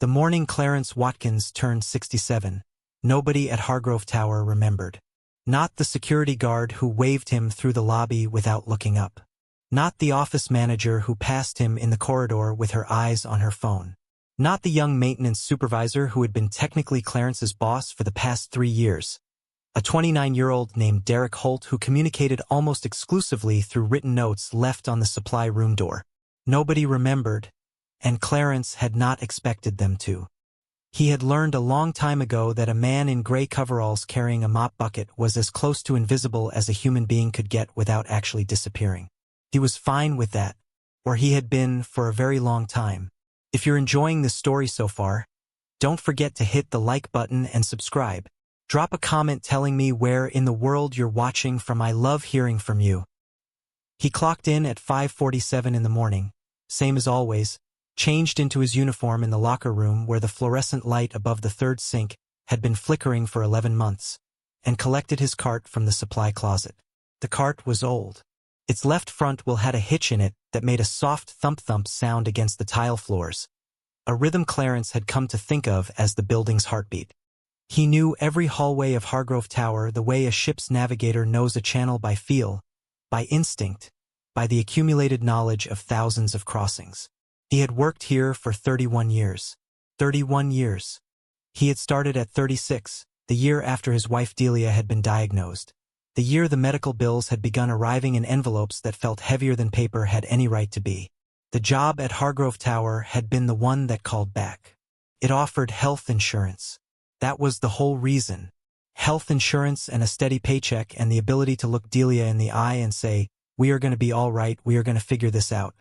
The morning Clarence Watkins turned 67, nobody at Hargrove Tower remembered. Not the security guard who waved him through the lobby without looking up. Not the office manager who passed him in the corridor with her eyes on her phone. Not the young maintenance supervisor who had been technically Clarence's boss for the past 3 years. A 29-year-old named Derek Holt who communicated almost exclusively through written notes left on the supply room door. Nobody remembered, and Clarence had not expected them to. He had learned a long time ago that a man in gray coveralls carrying a mop bucket was as close to invisible as a human being could get without actually disappearing. He was fine with that, or he had been for a very long time. If you're enjoying this story so far, don't forget to hit the like button and subscribe. Drop a comment telling me where in the world you're watching from. I love hearing from you. He clocked in at 5:47 in the morning, same as always, changed into his uniform in the locker room where the fluorescent light above the third sink had been flickering for 11 months, and collected his cart from the supply closet. The cart was old. Its left front wheel had a hitch in it that made a soft thump-thump sound against the tile floors, a rhythm Clarence had come to think of as the building's heartbeat. He knew every hallway of Hargrove Tower the way a ship's navigator knows a channel by feel, by instinct, by the accumulated knowledge of thousands of crossings. He had worked here for 31 years. 31 years. He had started at 36, the year after his wife Delia had been diagnosed, the year the medical bills had begun arriving in envelopes that felt heavier than paper had any right to be. The job at Hargrove Tower had been the one that called back. It offered health insurance. That was the whole reason. Health insurance and a steady paycheck and the ability to look Delia in the eye and say, "We are going to be all right, we are going to figure this out."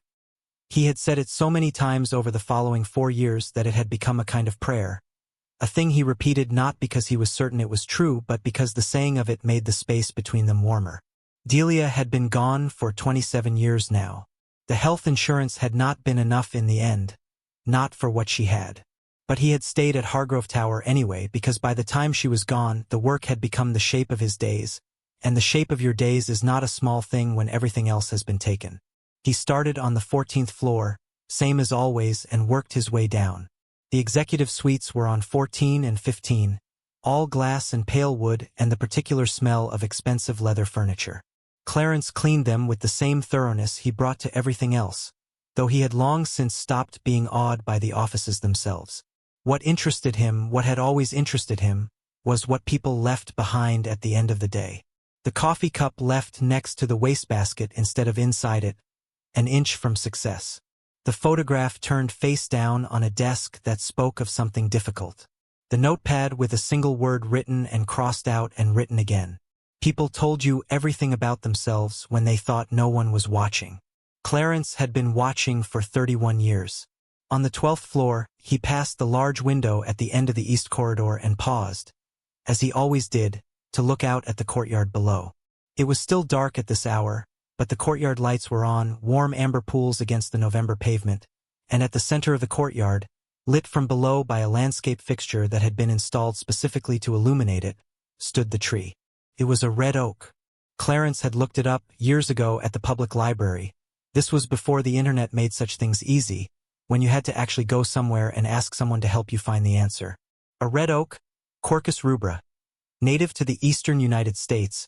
He had said it so many times over the following 4 years that it had become a kind of prayer. A thing he repeated not because he was certain it was true, but because the saying of it made the space between them warmer. Delia had been gone for 27 years now. The health insurance had not been enough in the end, not for what she had. But he had stayed at Hargrove Tower anyway because by the time she was gone, the work had become the shape of his days, and the shape of your days is not a small thing when everything else has been taken. He started on the 14th floor, same as always, and worked his way down. The executive suites were on 14 and 15, all glass and pale wood and the particular smell of expensive leather furniture. Clarence cleaned them with the same thoroughness he brought to everything else, though he had long since stopped being awed by the offices themselves. What interested him, what had always interested him, was what people left behind at the end of the day. The coffee cup left next to the wastebasket instead of inside it, an inch from success. The photograph turned face down on a desk that spoke of something difficult. The notepad with a single word written and crossed out and written again. People told you everything about themselves when they thought no one was watching. Clarence had been watching for 31 years. On the 12th floor, he passed the large window at the end of the east corridor and paused, as he always did, to look out at the courtyard below. It was still dark at this hour, but the courtyard lights were on, warm amber pools against the November pavement, and at the center of the courtyard, lit from below by a landscape fixture that had been installed specifically to illuminate it, stood the tree. It was a red oak. Clarence had looked it up years ago at the public library. This was before the internet made such things easy, when you had to actually go somewhere and ask someone to help you find the answer. A red oak, Quercus rubra, native to the eastern United States,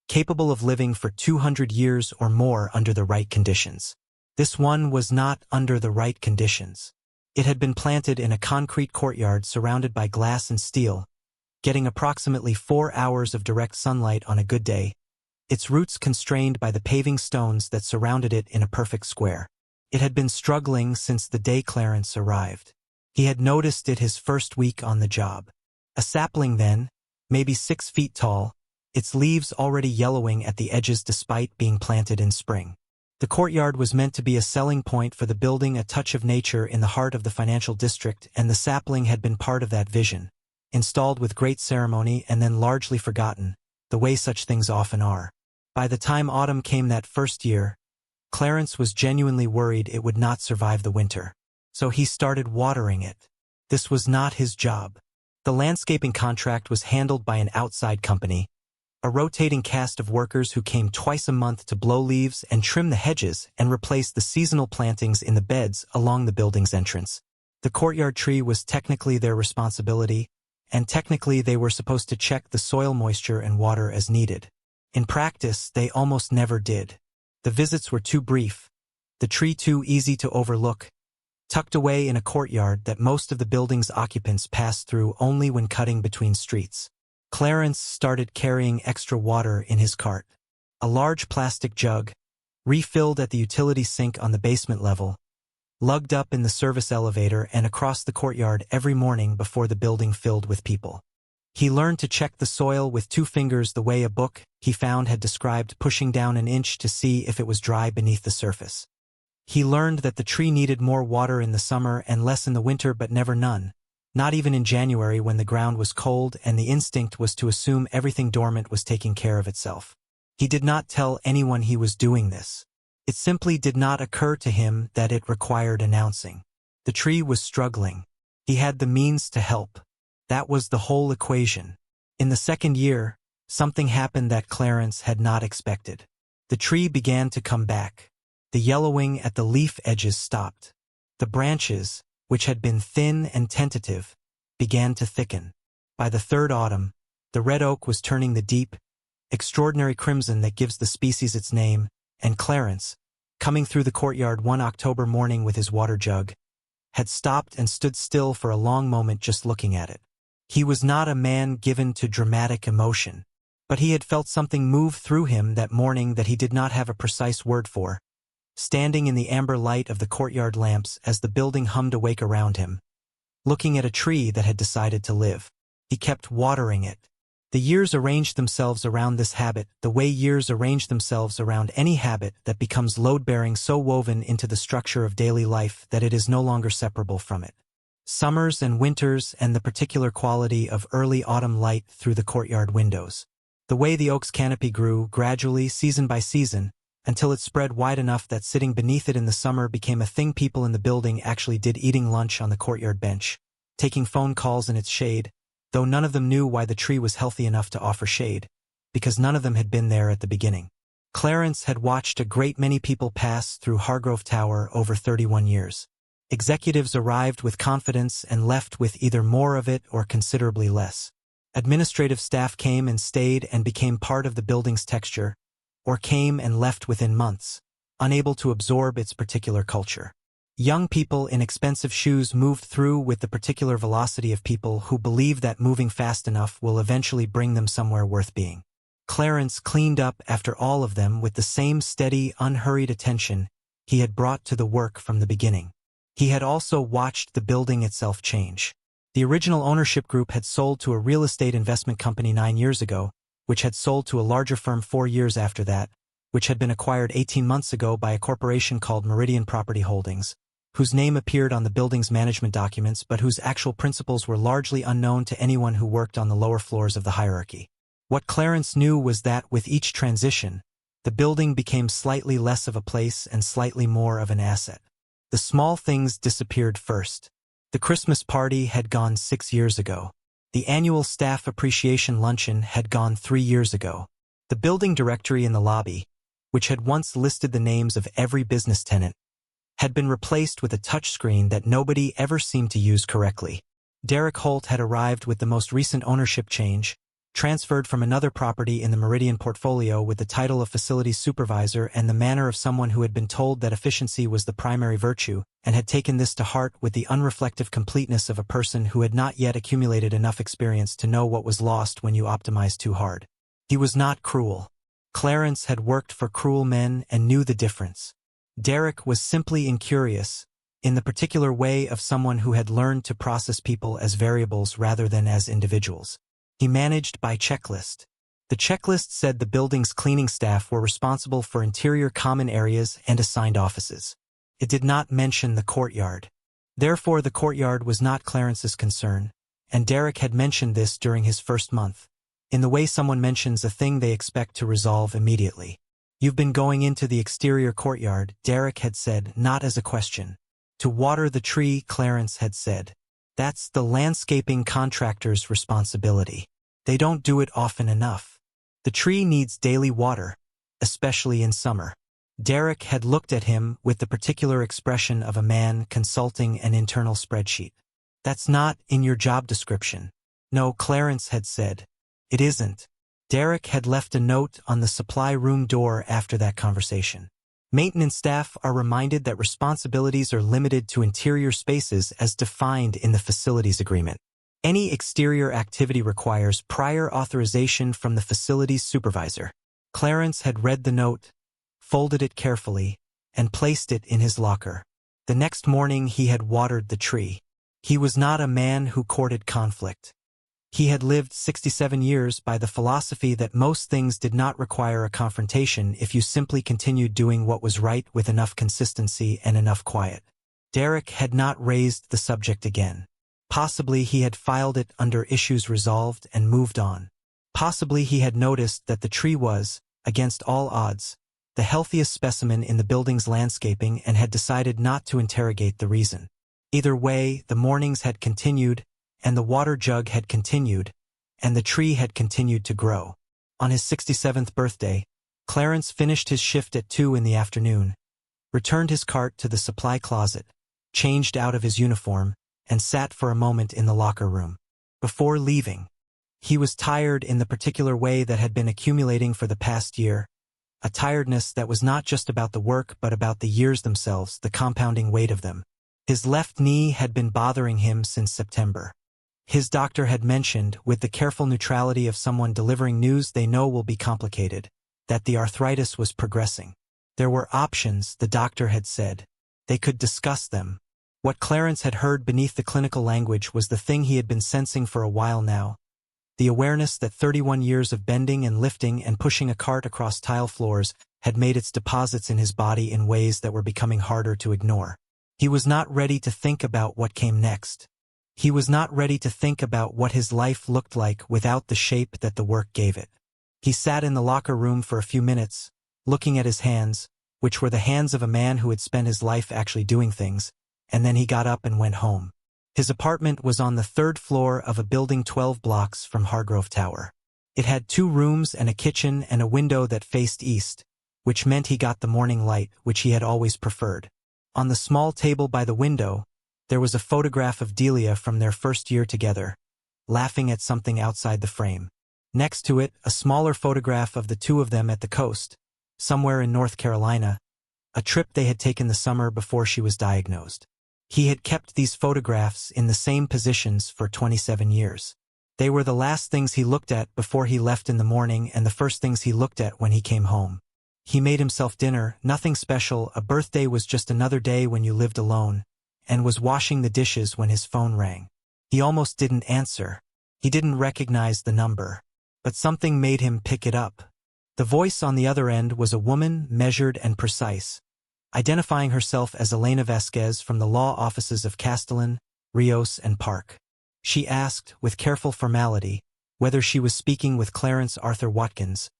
capable of living for 200 years or more under the right conditions. This one was not under the right conditions. It had been planted in a concrete courtyard surrounded by glass and steel, getting approximately 4 hours of direct sunlight on a good day, its roots constrained by the paving stones that surrounded it in a perfect square. It had been struggling since the day Clarence arrived. He had noticed it his first week on the job. A sapling then, maybe 6 feet tall, its leaves already yellowing at the edges despite being planted in spring. The courtyard was meant to be a selling point for the building, a touch of nature in the heart of the financial district, and the sapling had been part of that vision, installed with great ceremony and then largely forgotten, the way such things often are. By the time autumn came that first year, Clarence was genuinely worried it would not survive the winter. So he started watering it. This was not his job. The landscaping contract was handled by an outside company, a rotating cast of workers who came twice a month to blow leaves and trim the hedges and replace the seasonal plantings in the beds along the building's entrance. The courtyard tree was technically their responsibility, and technically they were supposed to check the soil moisture and water as needed. In practice, they almost never did. The visits were too brief, the tree too easy to overlook, tucked away in a courtyard that most of the building's occupants passed through only when cutting between streets. Clarence started carrying extra water in his cart. A large plastic jug, refilled at the utility sink on the basement level, lugged up in the service elevator and across the courtyard every morning before the building filled with people. He learned to check the soil with 2 fingers the way a book he found had described pushing down an inch to see if it was dry beneath the surface. He learned that the tree needed more water in the summer and less in the winter, but never none, not even in January when the ground was cold and the instinct was to assume everything dormant was taking care of itself. He did not tell anyone he was doing this. It simply did not occur to him that it required announcing. The tree was struggling. He had the means to help. That was the whole equation. In the second year, something happened that Clarence had not expected. The tree began to come back. The yellowing at the leaf edges stopped. The branches, which had been thin and tentative, began to thicken. By the third autumn, the red oak was turning the deep, extraordinary crimson that gives the species its name, and Clarence, coming through the courtyard one October morning with his water jug, had stopped and stood still for a long moment just looking at it. He was not a man given to dramatic emotion, but he had felt something move through him that morning that he did not have a precise word for. Standing in the amber light of the courtyard lamps as the building hummed awake around him, looking at a tree that had decided to live, he kept watering it. The years arranged themselves around this habit, the way years arrange themselves around any habit that becomes load-bearing, so woven into the structure of daily life that it is no longer separable from it. Summers and winters and the particular quality of early autumn light through the courtyard windows. The way the oak's canopy grew, gradually, season by season, until it spread wide enough that sitting beneath it in the summer became a thing people in the building actually did, eating lunch on the courtyard bench, taking phone calls in its shade, though none of them knew why the tree was healthy enough to offer shade, because none of them had been there at the beginning. Clarence had watched a great many people pass through Hargrove Tower over 31 years. Executives arrived with confidence and left with either more of it or considerably less. Administrative staff came and stayed and became part of the building's texture, or came and left within months, unable to absorb its particular culture. Young people in expensive shoes moved through with the particular velocity of people who believe that moving fast enough will eventually bring them somewhere worth being. Clarence cleaned up after all of them with the same steady, unhurried attention he had brought to the work from the beginning. He had also watched the building itself change. The original ownership group had sold to a real estate investment company 9 years ago, which had sold to a larger firm 4 years after that, which had been acquired 18 months ago by a corporation called Meridian Property Holdings, whose name appeared on the building's management documents but whose actual principles were largely unknown to anyone who worked on the lower floors of the hierarchy. What Clarence knew was that with each transition, the building became slightly less of a place and slightly more of an asset. The small things disappeared first. The Christmas party had gone 6 years ago. The annual staff appreciation luncheon had gone 3 years ago. The building directory in the lobby, which had once listed the names of every business tenant, had been replaced with a touchscreen that nobody ever seemed to use correctly. Derek Holt had arrived with the most recent ownership change, transferred from another property in the Meridian portfolio with the title of facilities supervisor and the manner of someone who had been told that efficiency was the primary virtue, and had taken this to heart with the unreflective completeness of a person who had not yet accumulated enough experience to know what was lost when you optimize too hard. He was not cruel. Clarence had worked for cruel men and knew the difference. Derek was simply incurious, in the particular way of someone who had learned to process people as variables rather than as individuals. He managed by checklist. The checklist said the building's cleaning staff were responsible for interior common areas and assigned offices. It did not mention the courtyard. Therefore, the courtyard was not Clarence's concern, and Derek had mentioned this during his first month, in the way someone mentions a thing they expect to resolve immediately. "You've been going into the exterior courtyard," Derek had said, not as a question. "To water the tree," Clarence had said. "That's the landscaping contractor's responsibility. They don't do it often enough. The tree needs daily water, especially in summer." Derek had looked at him with the particular expression of a man consulting an internal spreadsheet. "That's not in your job description." "No," Clarence had said. "It isn't." Derek had left a note on the supply room door after that conversation. Maintenance staff are reminded that responsibilities are limited to interior spaces as defined in the facilities agreement. Any exterior activity requires prior authorization from the facilities supervisor. Clarence had read the note, folded it carefully, and placed it in his locker. The next morning he had watered the tree. He was not a man who courted conflict. He had lived 67 years by the philosophy that most things did not require a confrontation if you simply continued doing what was right with enough consistency and enough quiet. Derek had not raised the subject again. Possibly he had filed it under issues resolved and moved on. Possibly he had noticed that the tree was, against all odds, the healthiest specimen in the building's landscaping and had decided not to interrogate the reason. Either way, the mornings had continued, and the water jug had continued, and the tree had continued to grow. On his 67th birthday, Clarence finished his shift at 2 in the afternoon, returned his cart to the supply closet, changed out of his uniform, and sat for a moment in the locker room. Before leaving, he was tired in the particular way that had been accumulating for the past year, a tiredness that was not just about the work but about the years themselves, the compounding weight of them. His left knee had been bothering him since September. His doctor had mentioned, with the careful neutrality of someone delivering news they know will be complicated, that the arthritis was progressing. There were options, the doctor had said. They could discuss them. What Clarence had heard beneath the clinical language was the thing he had been sensing for a while now. The awareness that 31 years of bending and lifting and pushing a cart across tile floors had made its deposits in his body in ways that were becoming harder to ignore. He was not ready to think about what came next. He was not ready to think about what his life looked like without the shape that the work gave it. He sat in the locker room for a few minutes, looking at his hands, which were the hands of a man who had spent his life actually doing things, and then he got up and went home. His apartment was on the 3rd floor of a building 12 blocks from Hargrove Tower. It had 2 rooms and a kitchen and a window that faced east, which meant he got the morning light, which he had always preferred. On the small table by the window, there was a photograph of Delia from their first year together, laughing at something outside the frame. Next to it, a smaller photograph of the two of them at the coast, somewhere in North Carolina, a trip they had taken the summer before she was diagnosed. He had kept these photographs in the same positions for 27 years. They were the last things he looked at before he left in the morning and the first things he looked at when he came home. He made himself dinner, nothing special, a birthday was just another day when you lived alone, and was washing the dishes when his phone rang. He almost didn't answer. He didn't recognize the number. But something made him pick it up. The voice on the other end was a woman, measured and precise, identifying herself as Elena Vasquez from the law offices of Castellan, Rios, and Park. She asked, with careful formality, whether she was speaking with Clarence Arthur Watkins,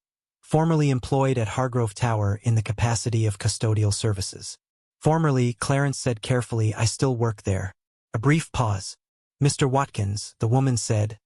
formerly employed at Hargrove Tower in the capacity of custodial services. Formerly, Clarence said carefully, "I still work there." A brief pause. "Mr. Watkins," the woman said,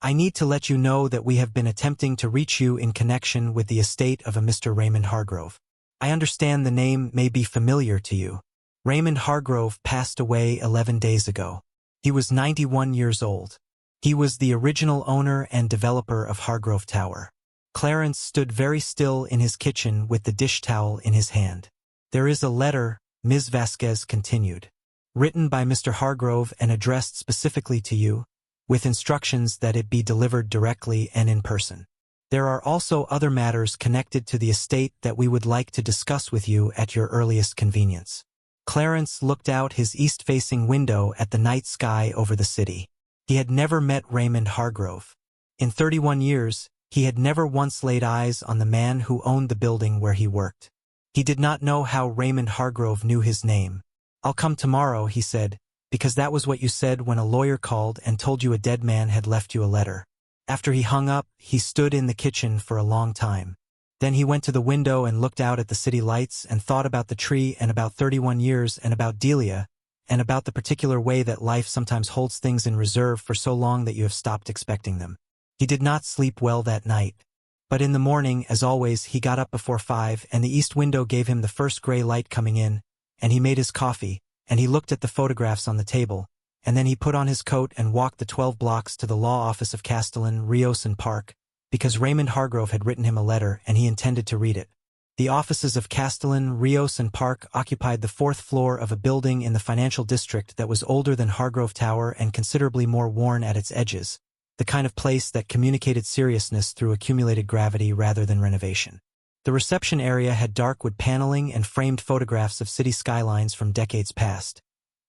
"I need to let you know that we have been attempting to reach you in connection with the estate of a Mr. Raymond Hargrove. I understand the name may be familiar to you. Raymond Hargrove passed away 11 days ago. He was 91 years old. He was the original owner and developer of Hargrove Tower." Clarence stood very still in his kitchen with the dish towel in his hand. "There is a letter," Ms. Vasquez continued, "written by Mr. Hargrove and addressed specifically to you, with instructions that it be delivered directly and in person. There are also other matters connected to the estate that we would like to discuss with you at your earliest convenience." Clarence looked out his east-facing window at the night sky over the city. He had never met Raymond Hargrove. In 31 years, he had never once laid eyes on the man who owned the building where he worked. He did not know how Raymond Hargrove knew his name. "I'll come tomorrow," he said, "because that was what you said when a lawyer called and told you a dead man had left you a letter." After he hung up, he stood in the kitchen for a long time. Then he went to the window and looked out at the city lights and thought about the tree and about 31 years and about Delia and about the particular way that life sometimes holds things in reserve for so long that you have stopped expecting them. He did not sleep well that night. But in the morning, as always, he got up before 5, and the east window gave him the first gray light coming in, and he made his coffee, and he looked at the photographs on the table, and then he put on his coat and walked the 12 blocks to the law office of Castellan, Rios and Park, because Raymond Hargrove had written him a letter and he intended to read it. The offices of Castellan, Rios and Park occupied the 4th floor of a building in the financial district that was older than Hargrove Tower and considerably more worn at its edges, the kind of place that communicated seriousness through accumulated gravity rather than renovation. The reception area had dark wood paneling and framed photographs of city skylines from decades past,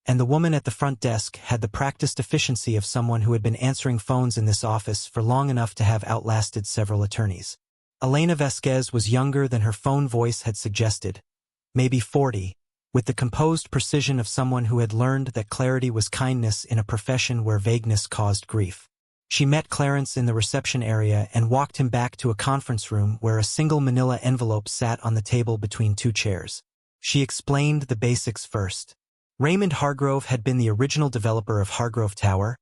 and the woman at the front desk had the practiced efficiency of someone who had been answering phones in this office for long enough to have outlasted several attorneys. Elena Vasquez was younger than her phone voice had suggested, maybe 40, with the composed precision of someone who had learned that clarity was kindness in a profession where vagueness caused grief. She met Clarence in the reception area and walked him back to a conference room where a single manila envelope sat on the table between 2 chairs. She explained the basics first. Raymond Hargrove had been the original developer of Hargrove Tower,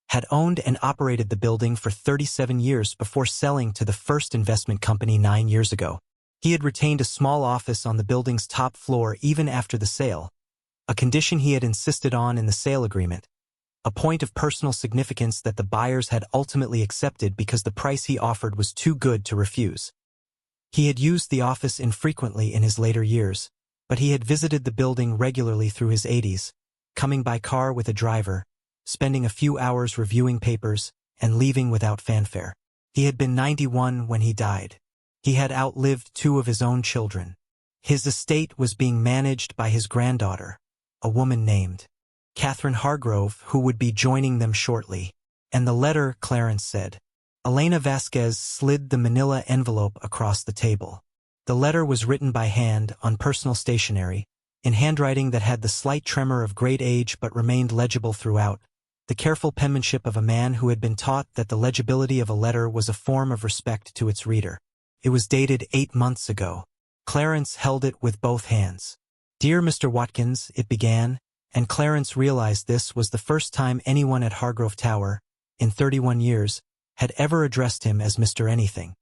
had owned and operated the building for 37 years before selling to the first investment company 9 years ago. He had retained a small office on the building's top floor even after the sale, a condition he had insisted on in the sale agreement, a point of personal significance that the buyers had ultimately accepted because the price he offered was too good to refuse. He had used the office infrequently in his later years, but he had visited the building regularly through his 80s, coming by car with a driver, spending a few hours reviewing papers, and leaving without fanfare. He had been 91 when he died. He had outlived 2 of his own children. His estate was being managed by his granddaughter, a woman named Catherine Hargrove, who would be joining them shortly. And the letter, Clarence said. Elena Vasquez slid the manila envelope across the table. The letter was written by hand on personal stationery, in handwriting that had the slight tremor of great age but remained legible throughout, the careful penmanship of a man who had been taught that the legibility of a letter was a form of respect to its reader. It was dated 8 months ago. Clarence held it with both hands. "Dear Mr. Watkins," it began, and Clarence realized this was the first time anyone at Hargrove Tower, in 31 years, had ever addressed him as Mr. Anything.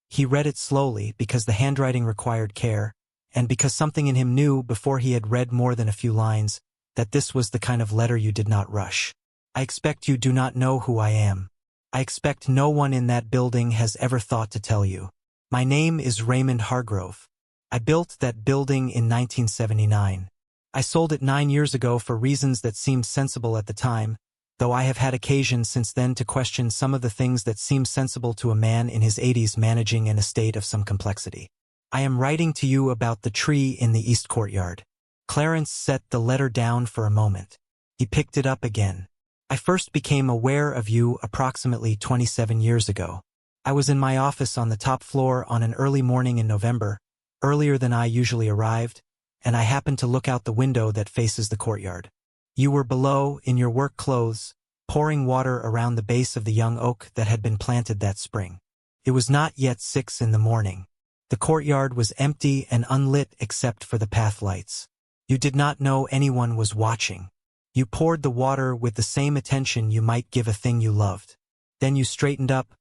He read it slowly because the handwriting required care, and because something in him knew before he had read more than a few lines, that this was the kind of letter you did not rush. "I expect you do not know who I am. I expect no one in that building has ever thought to tell you. My name is Raymond Hargrove. I built that building in 1979. I sold it 9 years ago for reasons that seemed sensible at the time, though I have had occasion since then to question some of the things that seem sensible to a man in his 80s managing an estate of some complexity. I am writing to you about the tree in the east courtyard." Clarence set the letter down for a moment. He picked it up again. "I first became aware of you approximately 27 years ago. I was in my office on the top floor on an early morning in November, earlier than I usually arrived, and I happened to look out the window that faces the courtyard. You were below, in your work clothes, pouring water around the base of the young oak that had been planted that spring. It was not yet 6 in the morning. The courtyard was empty and unlit except for the path lights. You did not know anyone was watching. You poured the water with the same attention you might give a thing you loved. Then you straightened up,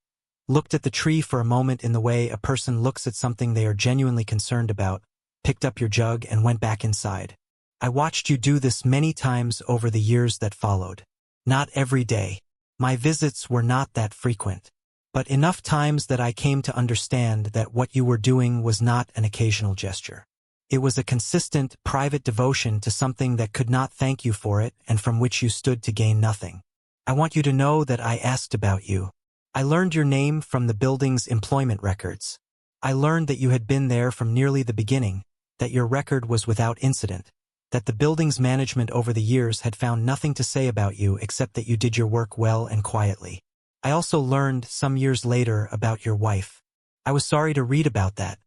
looked at the tree for a moment in the way a person looks at something they are genuinely concerned about, picked up your jug and went back inside. I watched you do this many times over the years that followed. Not every day. My visits were not that frequent, but enough times that I came to understand that what you were doing was not an occasional gesture. It was a consistent, private devotion to something that could not thank you for it and from which you stood to gain nothing. I want you to know that I asked about you. I learned your name from the building's employment records. I learned that you had been there from nearly the beginning, that your record was without incident, that the building's management over the years had found nothing to say about you except that you did your work well and quietly. I also learned, some years later, about your wife. I was sorry to read about that.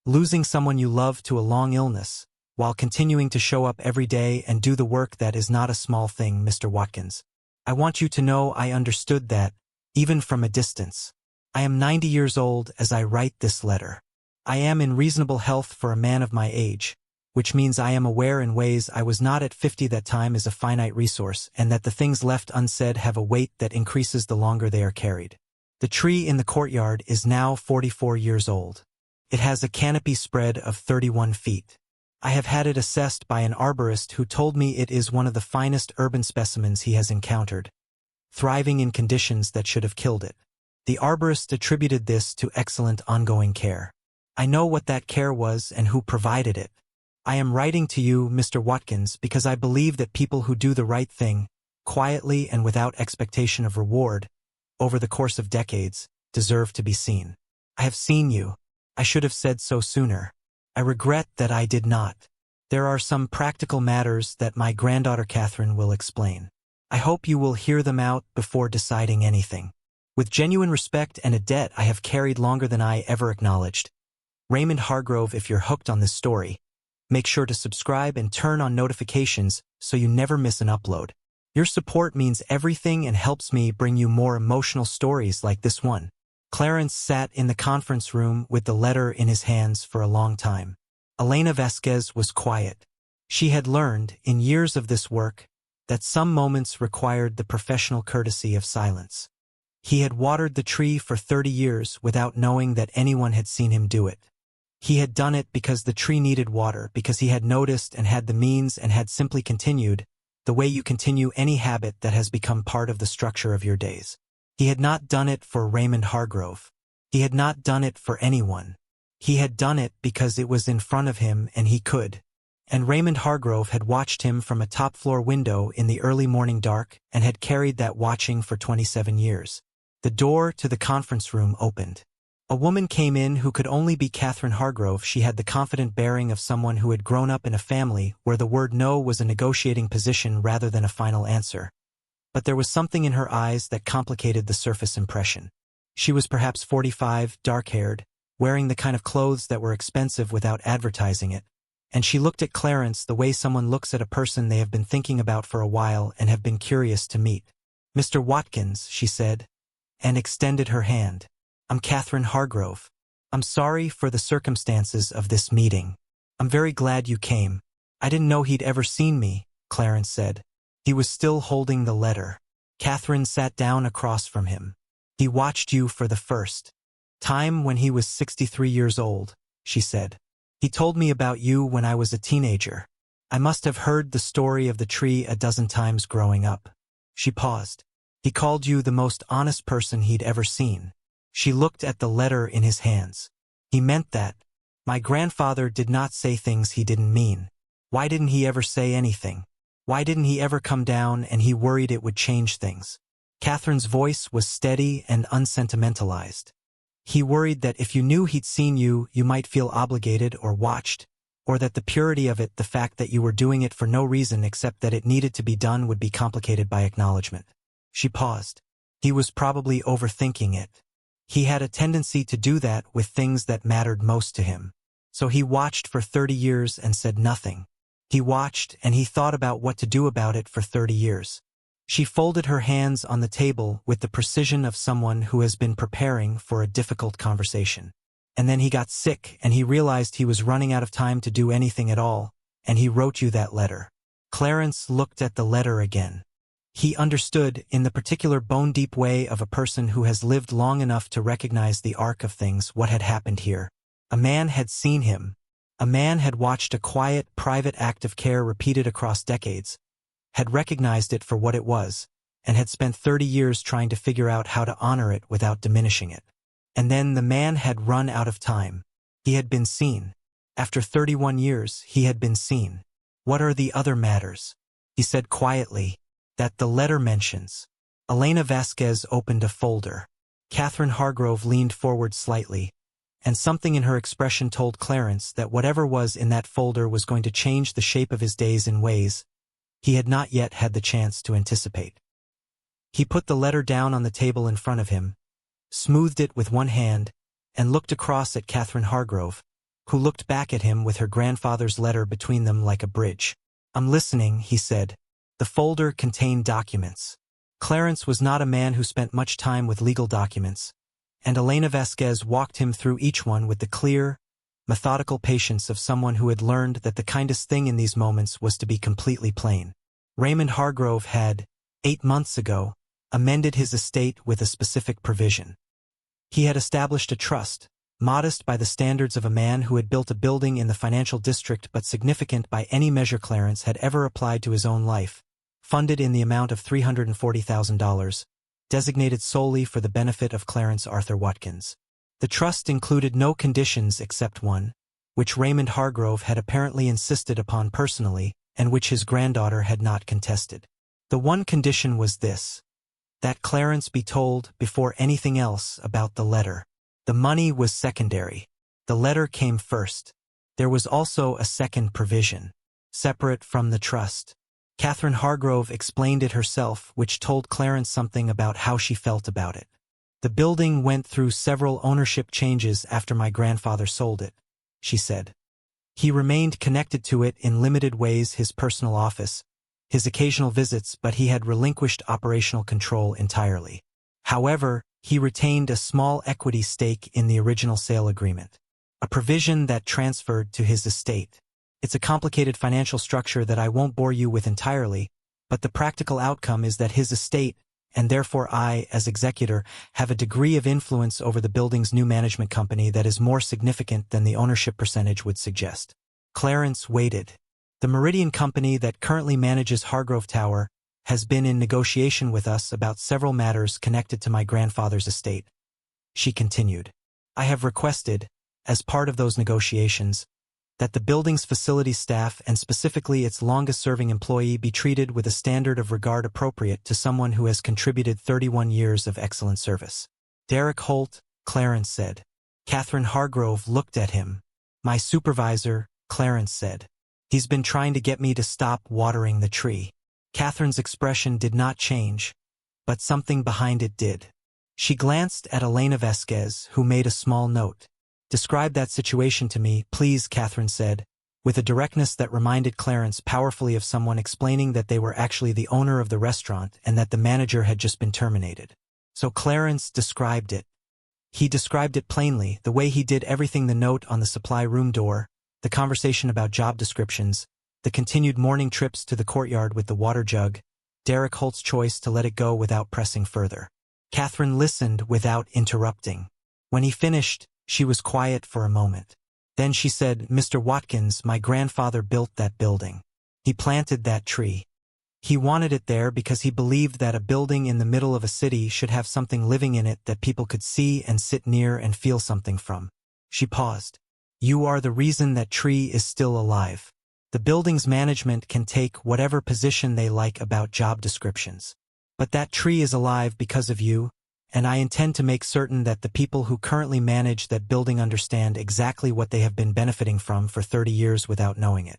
Losing someone you love to a long illness, while continuing to show up every day and do the work that is not a small thing, Mr. Watkins. I want you to know I understood that, even from a distance. I am 90 years old as I write this letter. I am in reasonable health for a man of my age, which means I am aware in ways I was not at 50 that time is a finite resource and that the things left unsaid have a weight that increases the longer they are carried. The tree in the courtyard is now 44 years old. It has a canopy spread of 31 feet. I have had it assessed by an arborist who told me it is one of the finest urban specimens he has encountered, thriving in conditions that should have killed it. The arborist attributed this to excellent ongoing care. I know what that care was and who provided it. I am writing to you, Mr. Watkins, because I believe that people who do the right thing, quietly and without expectation of reward, over the course of decades, deserve to be seen. I have seen you. I should have said so sooner. I regret that I did not. There are some practical matters that my granddaughter Catherine will explain. I hope you will hear them out before deciding anything. With genuine respect and a debt I have carried longer than I ever acknowledged. Raymond Hargrove. If you're hooked on this story, make sure to subscribe and turn on notifications so you never miss an upload. Your support means everything and helps me bring you more emotional stories like this one. Clarence sat in the conference room with the letter in his hands for a long time. Elena Vasquez was quiet. She had learned, in years of this work, that some moments required the professional courtesy of silence. He had watered the tree for 30 years without knowing that anyone had seen him do it. He had done it because the tree needed water, because he had noticed and had the means and had simply continued, the way you continue any habit that has become part of the structure of your days. He had not done it for Raymond Hargrove. He had not done it for anyone. He had done it because it was in front of him and he could. And Raymond Hargrove had watched him from a top-floor window in the early morning dark and had carried that watching for 27 years. The door to the conference room opened. A woman came in who could only be Catherine Hargrove. She had the confident bearing of someone who had grown up in a family where the word no was a negotiating position rather than a final answer. But there was something in her eyes that complicated the surface impression. She was perhaps 45, dark-haired, wearing the kind of clothes that were expensive without advertising it, and she looked at Clarence the way someone looks at a person they have been thinking about for a while and have been curious to meet. "Mr. Watkins," she said, and extended her hand. "I'm Catherine Hargrove. I'm sorry for the circumstances of this meeting. I'm very glad you came." "I didn't know he'd ever seen me," Clarence said. He was still holding the letter. Catherine sat down across from him. "He watched you for the first time when he was 63 years old," she said. "He told me about you when I was a teenager. I must have heard the story of the tree a dozen times growing up." She paused. "He called you the most honest person he'd ever seen." She looked at the letter in his hands. "He meant that. My grandfather did not say things he didn't mean. Why didn't he ever say anything? Why didn't he ever come down and he worried it would change things?" Catherine's voice was steady and unsentimentalized. "He worried that if you knew he'd seen you, you might feel obligated or watched, or that the purity of it, the fact that you were doing it for no reason except that it needed to be done, would be complicated by acknowledgement." She paused. "He was probably overthinking it. He had a tendency to do that with things that mattered most to him. So he watched for 30 years and said nothing. He watched and he thought about what to do about it for 30 years. She folded her hands on the table with the precision of someone who has been preparing for a difficult conversation. "And then he got sick and he realized he was running out of time to do anything at all, and he wrote you that letter." Clarence looked at the letter again. He understood, in the particular bone-deep way of a person who has lived long enough to recognize the arc of things, what had happened here. A man had seen him. A man had watched a quiet, private act of care repeated across decades, had recognized it for what it was, and had spent 30 years trying to figure out how to honor it without diminishing it. And then the man had run out of time. He had been seen. After 31 years, he had been seen. "What are the other matters?" he said quietly. "That the letter mentions." Elena Vasquez opened a folder. Catherine Hargrove leaned forward slightly, and something in her expression told Clarence that whatever was in that folder was going to change the shape of his days in ways he had not yet had the chance to anticipate. He put the letter down on the table in front of him, smoothed it with one hand, and looked across at Catherine Hargrove, who looked back at him with her grandfather's letter between them like a bridge. "I'm listening," he said. The folder contained documents. Clarence was not a man who spent much time with legal documents, and Elena Vasquez walked him through each one with the clear, methodical patience of someone who had learned that the kindest thing in these moments was to be completely plain. Raymond Hargrove had, 8 months ago, amended his estate with a specific provision. He had established a trust, modest by the standards of a man who had built a building in the financial district but significant by any measure Clarence had ever applied to his own life, funded in the amount of $340,000, designated solely for the benefit of Clarence Arthur Watkins. The trust included no conditions except one, which Raymond Hargrove had apparently insisted upon personally and which his granddaughter had not contested. The one condition was this: that Clarence be told before anything else about the letter. The money was secondary. The letter came first. There was also a second provision, separate from the trust. Catherine Hargrove explained it herself, which told Clarence something about how she felt about it. The building went through several ownership changes after my grandfather sold it, she said. He remained connected to it in limited ways, his personal office, his occasional visits, but he had relinquished operational control entirely. However, he retained a small equity stake in the original sale agreement, a provision that transferred to his estate. It's a complicated financial structure that I won't bore you with entirely, but the practical outcome is that his estate, and therefore I, as executor, have a degree of influence over the building's new management company that is more significant than the ownership percentage would suggest. Clarence waited. The Meridian Company that currently manages Hargrove Tower has been in negotiation with us about several matters connected to my grandfather's estate. She continued. I have requested, as part of those negotiations, that the building's facility staff and specifically its longest-serving employee be treated with a standard of regard appropriate to someone who has contributed 31 years of excellent service. Derek Holt, Clarence said. Catherine Hargrove looked at him. My supervisor, Clarence said. He's been trying to get me to stop watering the tree. Catherine's expression did not change, but something behind it did. She glanced at Elena Vasquez, who made a small note. Describe that situation to me, please, Catherine said, with a directness that reminded Clarence powerfully of someone explaining that they were actually the owner of the restaurant and that the manager had just been terminated. So Clarence described it. He described it plainly, the way he did everything: the note on the supply room door, the conversation about job descriptions, the continued morning trips to the courtyard with the water jug, Derek Holt's choice to let it go without pressing further. Catherine listened without interrupting. When he finished, she was quiet for a moment. Then she said, Mr. Watkins, my grandfather built that building. He planted that tree. He wanted it there because he believed that a building in the middle of a city should have something living in it that people could see and sit near and feel something from. She paused. You are the reason that tree is still alive. The building's management can take whatever position they like about job descriptions. But that tree is alive because of you, and I intend to make certain that the people who currently manage that building understand exactly what they have been benefiting from for 30 years without knowing it.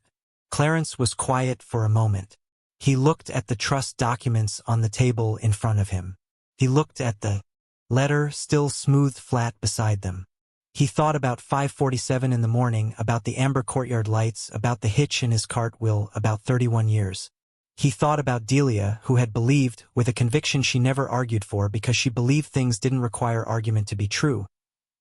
Clarence was quiet for a moment. He looked at the trust documents on the table in front of him. He looked at the letter still smoothed flat beside them. He thought about 5:47 in the morning, about the amber courtyard lights, about the hitch in his cartwheel, about 31 years. He thought about Delia, who had believed, with a conviction she never argued for because she believed things didn't require argument to be true,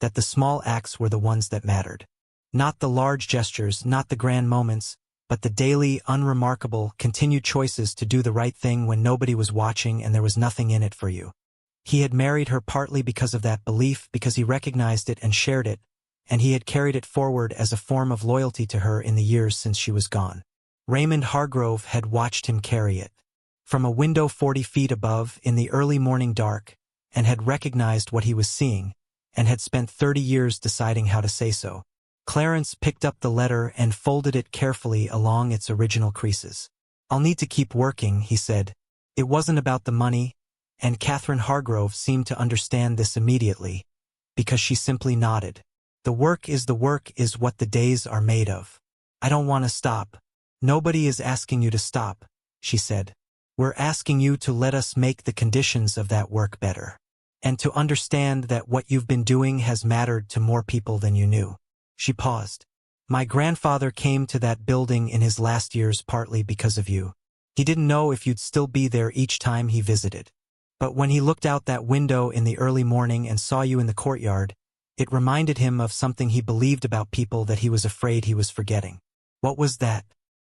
that the small acts were the ones that mattered. Not the large gestures, not the grand moments, but the daily, unremarkable, continued choices to do the right thing when nobody was watching and there was nothing in it for you. He had married her partly because of that belief, because he recognized it and shared it, and he had carried it forward as a form of loyalty to her in the years since she was gone. Raymond Hargrove had watched him carry it from a window 40 feet above in the early morning dark, and had recognized what he was seeing, and had spent 30 years deciding how to say so. Clarence picked up the letter and folded it carefully along its original creases. I'll need to keep working, he said. It wasn't about the money, and Catherine Hargrove seemed to understand this immediately, because she simply nodded. The work is what the days are made of. I don't want to stop. Nobody is asking you to stop, she said. We're asking you to let us make the conditions of that work better, and to understand that what you've been doing has mattered to more people than you knew. She paused. My grandfather came to that building in his last years partly because of you. He didn't know if you'd still be there each time he visited. But when he looked out that window in the early morning and saw you in the courtyard, it reminded him of something he believed about people that he was afraid he was forgetting. What was that?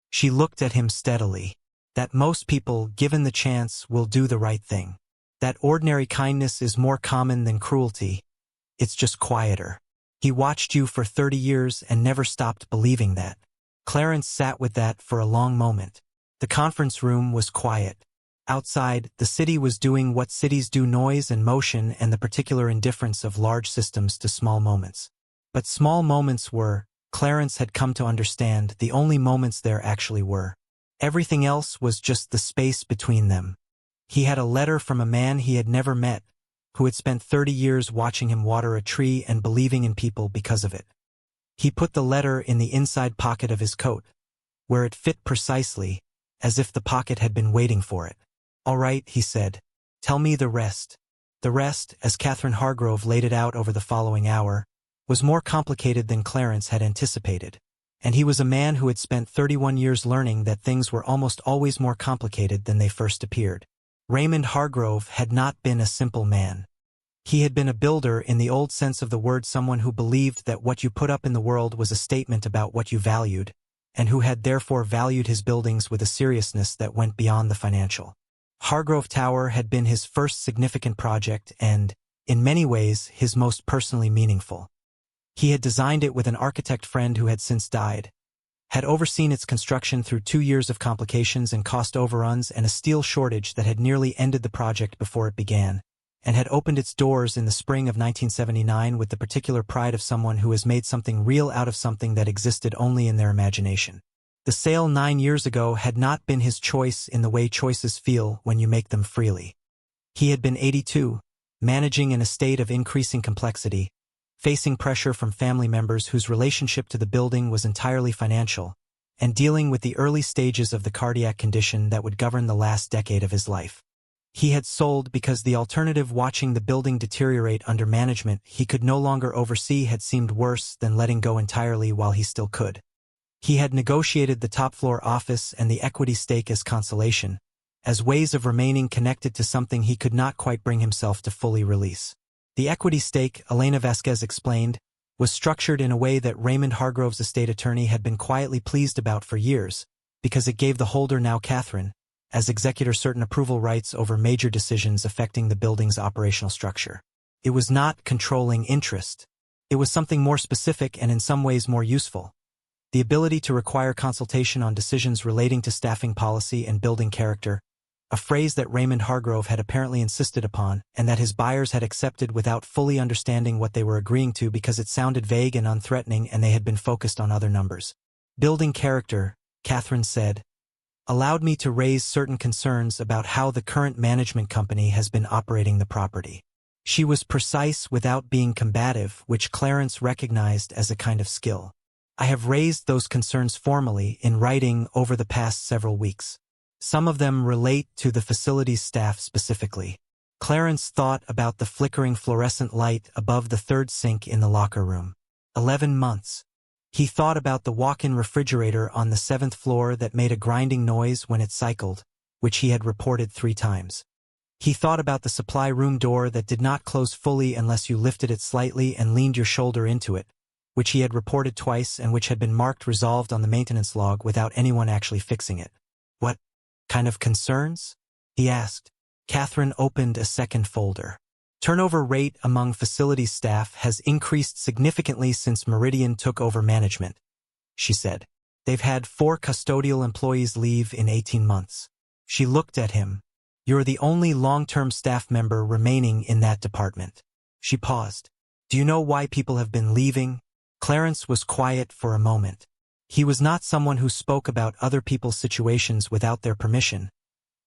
She looked at him steadily. That most people, given the chance, will do the right thing. That ordinary kindness is more common than cruelty. It's just quieter. He watched you for 30 years and never stopped believing that. Clarence sat with that for a long moment. The conference room was quiet. Outside, the city was doing what cities do: noise and motion and the particular indifference of large systems to small moments. But small moments were, Clarence had come to understand, the only moments there actually were. Everything else was just the space between them. He had a letter from a man he had never met, who had spent 30 years watching him water a tree and believing in people because of it. He put the letter in the inside pocket of his coat, where it fit precisely, as if the pocket had been waiting for it. "All right," he said. "Tell me the rest." The rest, as Catherine Hargrove laid it out over the following hour, was more complicated than Clarence had anticipated. And he was a man who had spent 31 years learning that things were almost always more complicated than they first appeared. Raymond Hargrove had not been a simple man. He had been a builder in the old sense of the word, someone who believed that what you put up in the world was a statement about what you valued, and who had therefore valued his buildings with a seriousness that went beyond the financial. Hargrove Tower had been his first significant project and, in many ways, his most personally meaningful. He had designed it with an architect friend who had since died, had overseen its construction through 2 years of complications and cost overruns and a steel shortage that had nearly ended the project before it began, and had opened its doors in the spring of 1979 with the particular pride of someone who has made something real out of something that existed only in their imagination. The sale 9 years ago had not been his choice in the way choices feel when you make them freely. He had been 82, managing an estate of increasing complexity, facing pressure from family members whose relationship to the building was entirely financial, and dealing with the early stages of the cardiac condition that would govern the last decade of his life. He had sold because the alternative, watching the building deteriorate under management he could no longer oversee, had seemed worse than letting go entirely while he still could. He had negotiated the top-floor office and the equity stake as consolation, as ways of remaining connected to something he could not quite bring himself to fully release. The equity stake, Elena Vasquez explained, was structured in a way that Raymond Hargrove's estate attorney had been quietly pleased about for years, because it gave the holder, now Catherine, as executor, certain approval rights over major decisions affecting the building's operational structure. It was not controlling interest. It was something more specific and in some ways more useful: the ability to require consultation on decisions relating to staffing policy and building character, a phrase that Raymond Hargrove had apparently insisted upon and that his buyers had accepted without fully understanding what they were agreeing to because it sounded vague and unthreatening and they had been focused on other numbers. "Building character," Catherine said, "allowed me to raise certain concerns about how the current management company has been operating the property." She was precise without being combative, which Clarence recognized as a kind of skill. "I have raised those concerns formally in writing over the past several weeks. Some of them relate to the facilities staff specifically." Clarence thought about the flickering fluorescent light above the third sink in the locker room. 11 months. He thought about the walk-in refrigerator on the 7th floor that made a grinding noise when it cycled, which he had reported 3 times. He thought about the supply room door that did not close fully unless you lifted it slightly and leaned your shoulder into it, which he had reported twice and which had been marked resolved on the maintenance log without anyone actually fixing it. "What kind of concerns?" he asked. Catherine opened a second folder. "Turnover rate among facilities staff has increased significantly since Meridian took over management," she said. "They've had 4 custodial employees leave in 18 months. She looked at him. "You're the only long-term staff member remaining in that department." She paused. "Do you know why people have been leaving?" Clarence was quiet for a moment. He was not someone who spoke about other people's situations without their permission,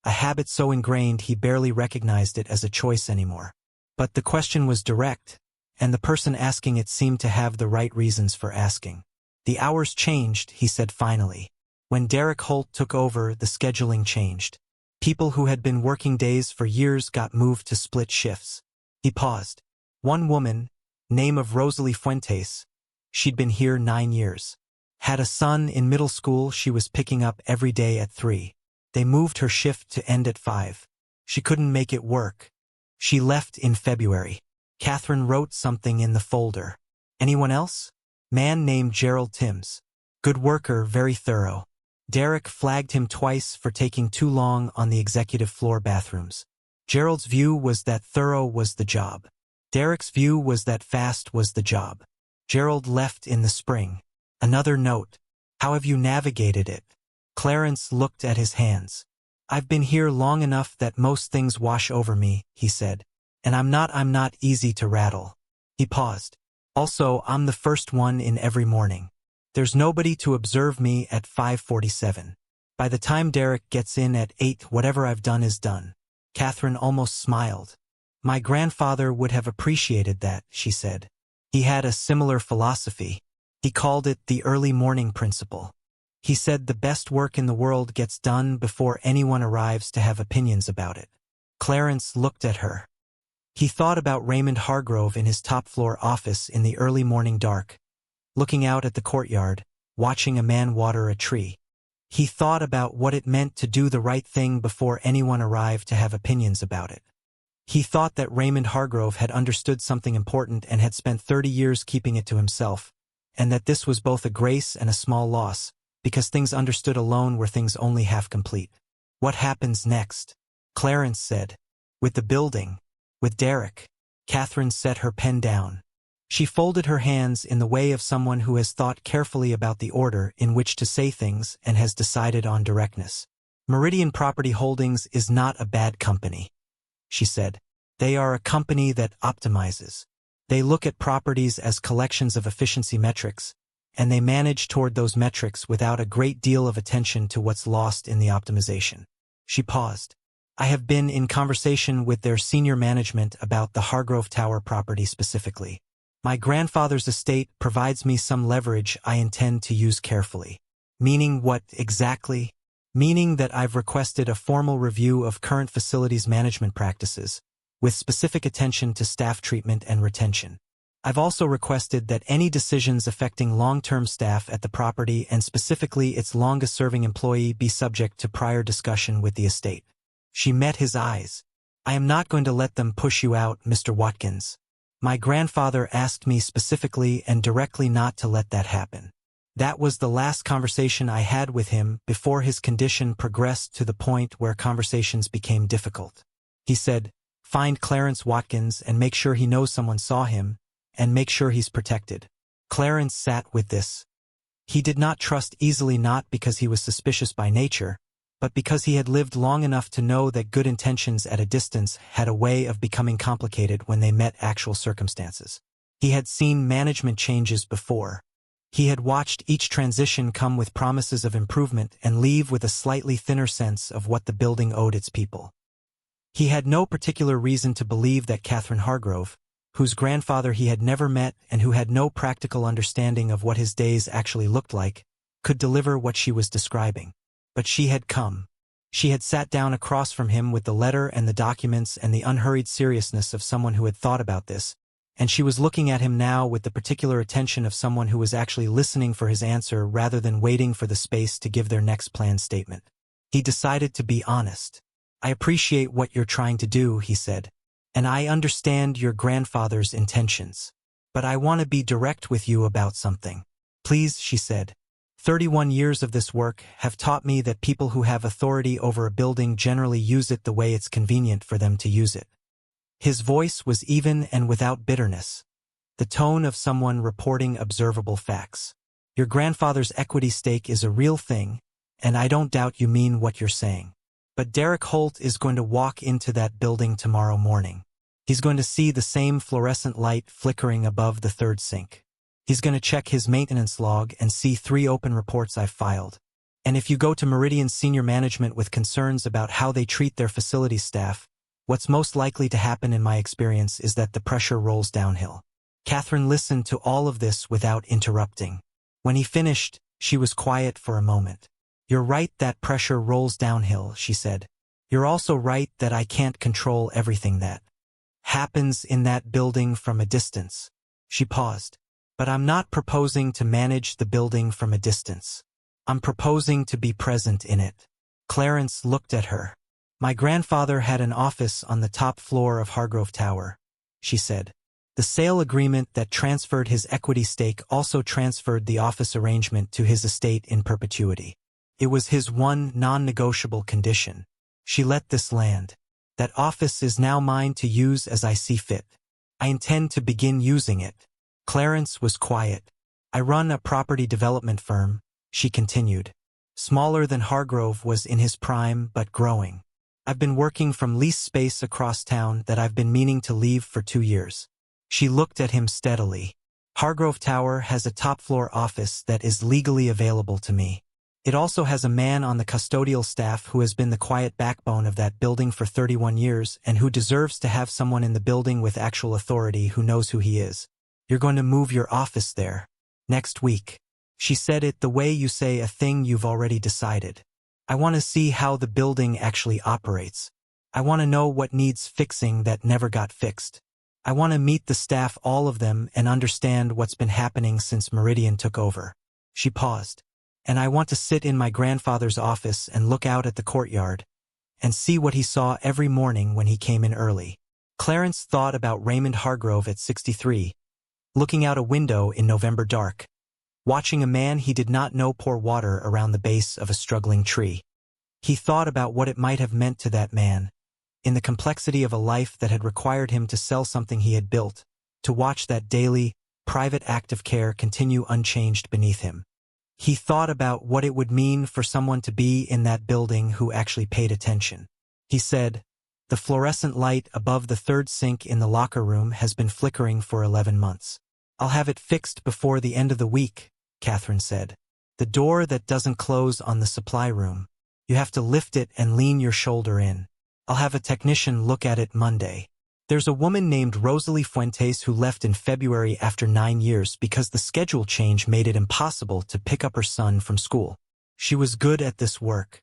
a habit so ingrained he barely recognized it as a choice anymore. But the question was direct, and the person asking it seemed to have the right reasons for asking. "The hours changed," he said finally. "When Derek Holt took over, the scheduling changed. People who had been working days for years got moved to split shifts." He paused. "One woman, name of Rosalie Fuentes, she'd been here 9 years. Had a son in middle school she was picking up every day at 3. They moved her shift to end at 5. She couldn't make it work. She left in February." Catherine wrote something in the folder. "Anyone else?" "Man named Gerald Timms. Good worker, very thorough. Derek flagged him twice for taking too long on the executive floor bathrooms. Gerald's view was that thorough was the job. Derek's view was that fast was the job. Gerald left in the spring. Another note. How have you navigated it? Clarence looked at his hands. I've been here long enough that most things wash over me, he said. And I'm not easy to rattle. He paused. Also, I'm the first one in every morning. There's nobody to observe me at 5:47. By the time Derek gets in at 8, whatever I've done is done. Catherine almost smiled. My grandfather would have appreciated that, she said. He had a similar philosophy. He called it the early morning principle. He said the best work in the world gets done before anyone arrives to have opinions about it. Clarence looked at her. He thought about Raymond Hargrove in his top-floor office in the early morning dark, looking out at the courtyard, watching a man water a tree. He thought about what it meant to do the right thing before anyone arrived to have opinions about it. He thought that Raymond Hargrove had understood something important and had spent 30 years keeping it to himself, and that this was both a grace and a small loss, because things understood alone were things only half complete. What happens next? Clarence said. With the building. With Derek. Catherine set her pen down. She folded her hands in the way of someone who has thought carefully about the order in which to say things and has decided on directness. Meridian Property Holdings is not a bad company, she said. They are a company that optimizes. They look at properties as collections of efficiency metrics, and they manage toward those metrics without a great deal of attention to what's lost in the optimization. She paused. I have been in conversation with their senior management about the Hargrove Tower property specifically. My grandfather's estate provides me some leverage I intend to use carefully. Meaning what exactly? Meaning that I've requested a formal review of current facilities management practices, with specific attention to staff treatment and retention. I've also requested that any decisions affecting long-term staff at the property and specifically its longest-serving employee be subject to prior discussion with the estate. She met his eyes. I am not going to let them push you out, Mr. Watkins. My grandfather asked me specifically and directly not to let that happen. That was the last conversation I had with him before his condition progressed to the point where conversations became difficult. He said, find Clarence Watkins and make sure he knows someone saw him, and make sure he's protected. Clarence sat with this. He did not trust easily, not because he was suspicious by nature, but because he had lived long enough to know that good intentions at a distance had a way of becoming complicated when they met actual circumstances. He had seen management changes before. He had watched each transition come with promises of improvement and leave with a slightly thinner sense of what the building owed its people. He had no particular reason to believe that Catherine Hargrove, whose grandfather he had never met and who had no practical understanding of what his days actually looked like, could deliver what she was describing. But she had come. She had sat down across from him with the letter and the documents and the unhurried seriousness of someone who had thought about this, and she was looking at him now with the particular attention of someone who was actually listening for his answer rather than waiting for the space to give their next planned statement. He decided to be honest. I appreciate what you're trying to do, he said, and I understand your grandfather's intentions. But I want to be direct with you about something. Please, she said. 31 years of this work have taught me that people who have authority over a building generally use it the way it's convenient for them to use it. His voice was even and without bitterness, the tone of someone reporting observable facts. Your grandfather's equity stake is a real thing, and I don't doubt you mean what you're saying. But Derek Holt is going to walk into that building tomorrow morning. He's going to see the same fluorescent light flickering above the third sink. He's going to check his maintenance log and see 3 open reports I've filed. And if you go to Meridian's senior management with concerns about how they treat their facilities staff, what's most likely to happen in my experience is that the pressure rolls downhill. Catherine listened to all of this without interrupting. When he finished, she was quiet for a moment. You're right that pressure rolls downhill, she said. You're also right that I can't control everything that happens in that building from a distance. She paused. But I'm not proposing to manage the building from a distance. I'm proposing to be present in it. Clarence looked at her. My grandfather had an office on the top floor of Hargrove Tower, she said. The sale agreement that transferred his equity stake also transferred the office arrangement to his estate in perpetuity. It was his one non-negotiable condition. She let this land. That office is now mine to use as I see fit. I intend to begin using it. Clarence was quiet. I run a property development firm, she continued. Smaller than Hargrove was in his prime but growing. I've been working from lease space across town that I've been meaning to leave for 2 years. She looked at him steadily. Hargrove Tower has a top-floor office that is legally available to me. It also has a man on the custodial staff who has been the quiet backbone of that building for 31 years and who deserves to have someone in the building with actual authority who knows who he is. You're going to move your office there. Next week. She said it the way you say a thing you've already decided. I want to see how the building actually operates. I want to know what needs fixing that never got fixed. I want to meet the staff, all of them, and understand what's been happening since Meridian took over. She paused. And I want to sit in my grandfather's office and look out at the courtyard and see what he saw every morning when he came in early. Clarence thought about Raymond Hargrove at 63, looking out a window in November dark, watching a man he did not know pour water around the base of a struggling tree. He thought about what it might have meant to that man, in the complexity of a life that had required him to sell something he had built, to watch that daily, private act of care continue unchanged beneath him. He thought about what it would mean for someone to be in that building who actually paid attention. He said, "The fluorescent light above the third sink in the locker room has been flickering for 11 months. I'll have it fixed before the end of the week," Catherine said. "The door that doesn't close on the supply room. You have to lift it and lean your shoulder in. I'll have a technician look at it Monday." There's a woman named Rosalie Fuentes who left in February after 9 years because the schedule change made it impossible to pick up her son from school. She was good at this work,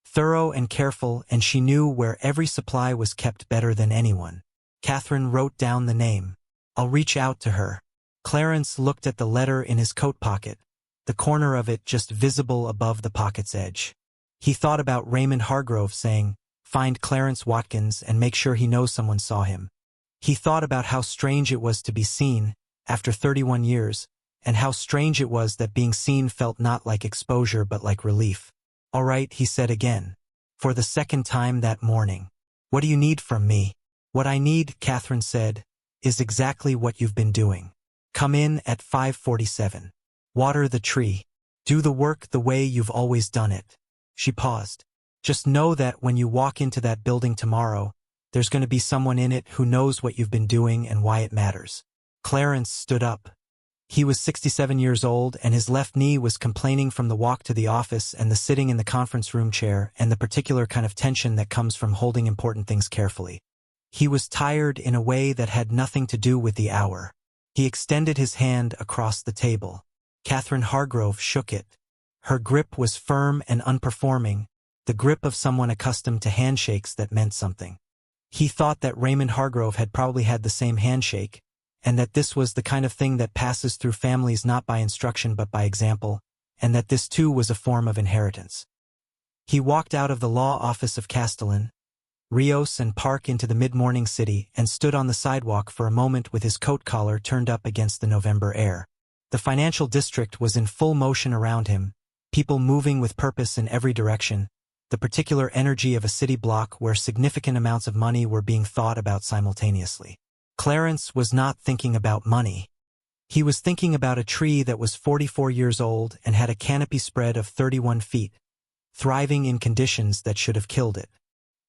thorough and careful, and she knew where every supply was kept better than anyone. Catherine wrote down the name. "I'll reach out to her." Clarence looked at the letter in his coat pocket, the corner of it just visible above the pocket's edge. He thought about Raymond Hargrove saying, "Find Clarence Watkins and make sure he knows someone saw him." He thought about how strange it was to be seen, after 31 years, and how strange it was that being seen felt not like exposure but like relief. "All right," he said again, for the second time that morning. "What do you need from me?" "What I need," Catherine said, "is exactly what you've been doing. Come in at 5:47. Water the tree. Do the work the way you've always done it." She paused. "Just know that when you walk into that building tomorrow, there's going to be someone in it who knows what you've been doing and why it matters." Clarence stood up. He was 67 years old, and his left knee was complaining from the walk to the office and the sitting in the conference room chair and the particular kind of tension that comes from holding important things carefully. He was tired in a way that had nothing to do with the hour. He extended his hand across the table. Catherine Hargrove shook it. Her grip was firm and unperforming, the grip of someone accustomed to handshakes that meant something. He thought that Raymond Hargrove had probably had the same handshake, and that this was the kind of thing that passes through families not by instruction but by example, and that this too was a form of inheritance. He walked out of the law office of Castellan, Rios and Park into the mid-morning city and stood on the sidewalk for a moment with his coat collar turned up against the November air. The financial district was in full motion around him, people moving with purpose in every direction, the particular energy of a city block where significant amounts of money were being thought about simultaneously. Clarence was not thinking about money. He was thinking about a tree that was 44 years old and had a canopy spread of 31 feet, thriving in conditions that should have killed it.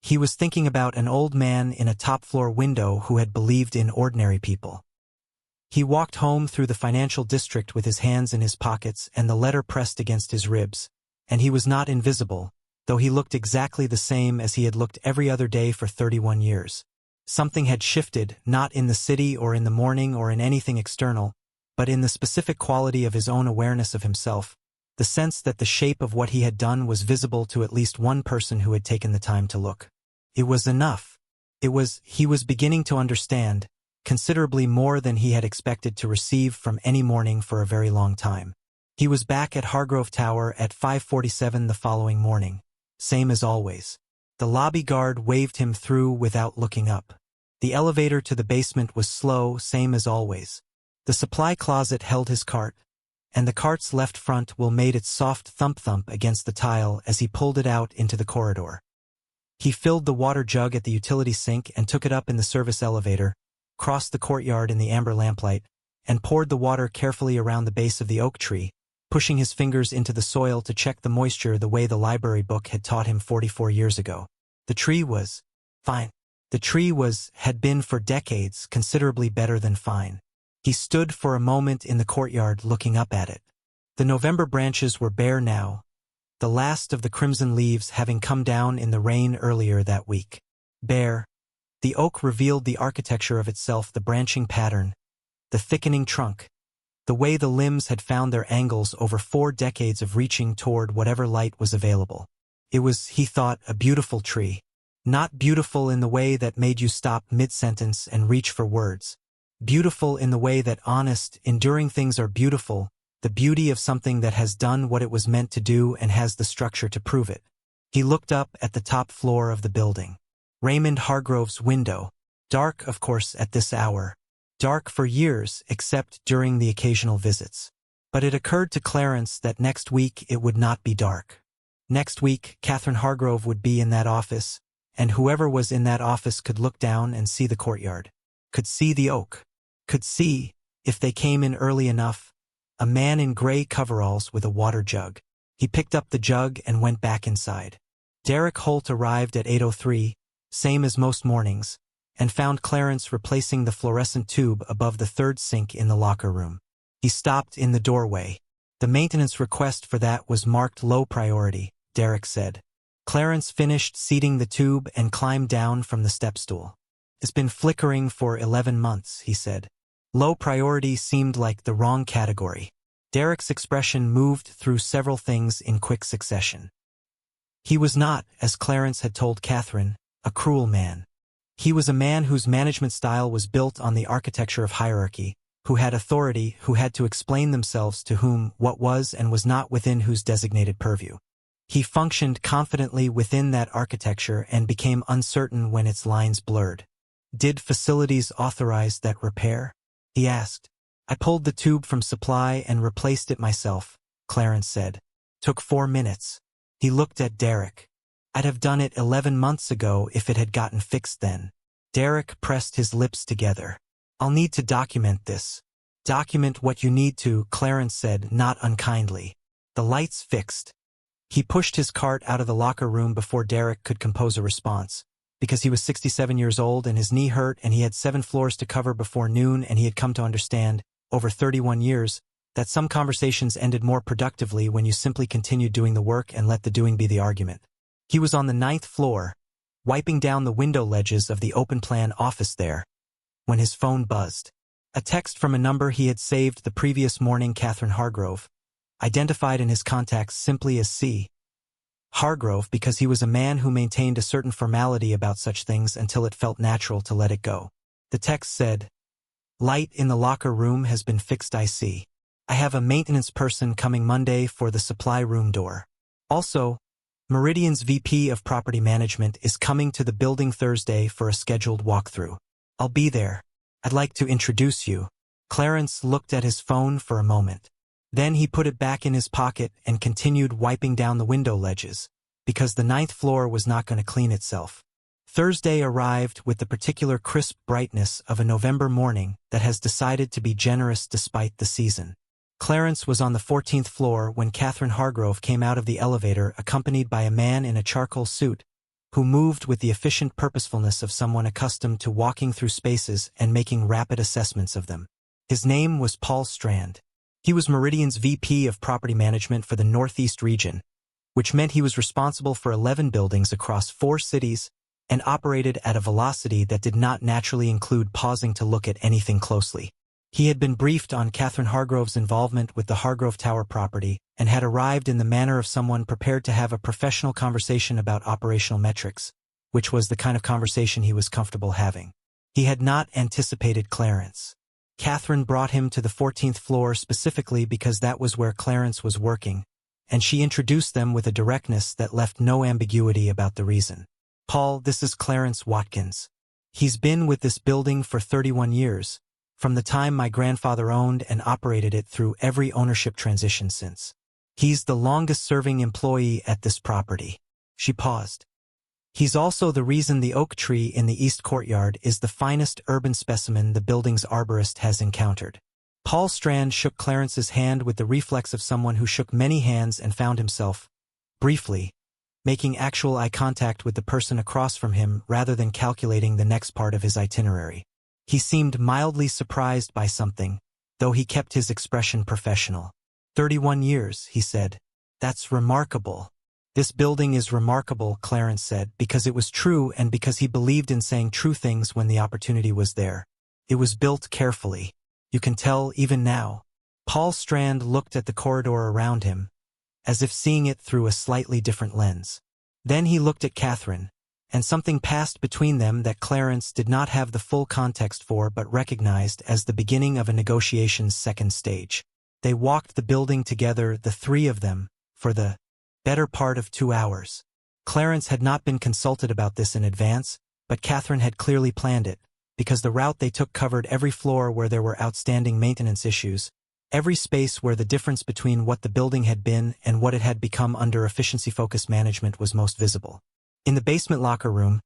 He was thinking about an old man in a top-floor window who had believed in ordinary people. He walked home through the financial district with his hands in his pockets and the letter pressed against his ribs, and he was not invisible, though he looked exactly the same as he had looked every other day for 31 years. Something had shifted, not in the city or in the morning or in anything external, but in the specific quality of his own awareness of himself, the sense that the shape of what he had done was visible to at least one person who had taken the time to look. It was enough. He was beginning to understand, considerably more than he had expected to receive from any morning for a very long time. He was back at Hargrove Tower at 5:47 the following morning, same as always. The lobby guard waved him through without looking up. The elevator to the basement was slow, same as always. The supply closet held his cart, and the cart's left front wheel made its soft thump-thump against the tile as he pulled it out into the corridor. He filled the water jug at the utility sink and took it up in the service elevator, crossed the courtyard in the amber lamplight, and poured the water carefully around the base of the oak tree, pushing his fingers into the soil to check the moisture the way the library book had taught him 44 years ago. The tree was fine. The tree had been for decades considerably better than fine. He stood for a moment in the courtyard looking up at it. The November branches were bare now, the last of the crimson leaves having come down in the rain earlier that week. Bare. The oak revealed the architecture of itself, the branching pattern, the thickening trunk, the way the limbs had found their angles over 4 decades of reaching toward whatever light was available. It was, he thought, a beautiful tree. Not beautiful in the way that made you stop mid-sentence and reach for words. Beautiful in the way that honest, enduring things are beautiful, the beauty of something that has done what it was meant to do and has the structure to prove it. He looked up at the top floor of the building. Raymond Hargrove's window. Dark, of course, at this hour. Dark for years, except during the occasional visits. But it occurred to Clarence that next week it would not be dark. Next week, Catherine Hargrove would be in that office, and whoever was in that office could look down and see the courtyard. Could see the oak. Could see, if they came in early enough, a man in gray coveralls with a water jug. He picked up the jug and went back inside. Derek Holt arrived at 8:03, same as most mornings, and found Clarence replacing the fluorescent tube above the third sink in the locker room. He stopped in the doorway. The maintenance request for that was marked low priority, Derek said. Clarence finished seating the tube and climbed down from the step stool. It's been flickering for 11 months, he said. Low priority seemed like the wrong category. Derek's expression moved through several things in quick succession. He was not, as Clarence had told Catherine, a cruel man. He was a man whose management style was built on the architecture of hierarchy, who had authority, who had to explain themselves to whom what was and was not within whose designated purview. He functioned confidently within that architecture and became uncertain when its lines blurred. Did facilities authorize that repair? He asked. I pulled the tube from supply and replaced it myself, Clarence said. Took 4 minutes. He looked at Derek. I'd have done it 11 months ago if it had gotten fixed then. Derek pressed his lips together. I'll need to document this. Document what you need to, Clarence said, not unkindly. The lights fixed. He pushed his cart out of the locker room before Derek could compose a response. Because he was 67 years old and his knee hurt and he had 7 floors to cover before noon, and he had come to understand, over 31 years, that some conversations ended more productively when you simply continued doing the work and let the doing be the argument. He was on the 9th floor, wiping down the window ledges of the open-plan office there, when his phone buzzed. A text from a number he had saved the previous morning, Catherine Hargrove, identified in his contacts simply as C. Hargrove, because he was a man who maintained a certain formality about such things until it felt natural to let it go. The text said, Light in the locker room has been fixed, I see. I have a maintenance person coming Monday for the supply room door. Also, Meridian's VP of Property Management is coming to the building Thursday for a scheduled walkthrough. I'll be there. I'd like to introduce you. Clarence looked at his phone for a moment. Then he put it back in his pocket and continued wiping down the window ledges, because the 9th floor was not going to clean itself. Thursday arrived with the particular crisp brightness of a November morning that has decided to be generous despite the season. Clarence was on the 14th floor when Catherine Hargrove came out of the elevator accompanied by a man in a charcoal suit, who moved with the efficient purposefulness of someone accustomed to walking through spaces and making rapid assessments of them. His name was Paul Strand. He was Meridian's VP of Property Management for the Northeast region, which meant he was responsible for 11 buildings across 4 cities and operated at a velocity that did not naturally include pausing to look at anything closely. He had been briefed on Catherine Hargrove's involvement with the Hargrove Tower property and had arrived in the manner of someone prepared to have a professional conversation about operational metrics, which was the kind of conversation he was comfortable having. He had not anticipated Clarence. Catherine brought him to the 14th floor specifically because that was where Clarence was working, and she introduced them with a directness that left no ambiguity about the reason. Paul, this is Clarence Watkins. He's been with this building for 31 years, from the time my grandfather owned and operated it through every ownership transition since. He's the longest-serving employee at this property. She paused. He's also the reason the oak tree in the east courtyard is the finest urban specimen the building's arborist has encountered. Paul Strand shook Clarence's hand with the reflex of someone who shook many hands and found himself, briefly, making actual eye contact with the person across from him rather than calculating the next part of his itinerary. He seemed mildly surprised by something, though he kept his expression professional. 31 years, he said. That's remarkable. This building is remarkable, Clarence said, because it was true and because he believed in saying true things when the opportunity was there. It was built carefully. You can tell even now. Paul Strand looked at the corridor around him, as if seeing it through a slightly different lens. Then he looked at Catherine, and something passed between them that Clarence did not have the full context for but recognized as the beginning of a negotiation's second stage. They walked the building together, the three of them, for the better part of 2 hours. Clarence had not been consulted about this in advance, but Catherine had clearly planned it, because the route they took covered every floor where there were outstanding maintenance issues, every space where the difference between what the building had been and what it had become under efficiency-focused management was most visible. In the basement locker room,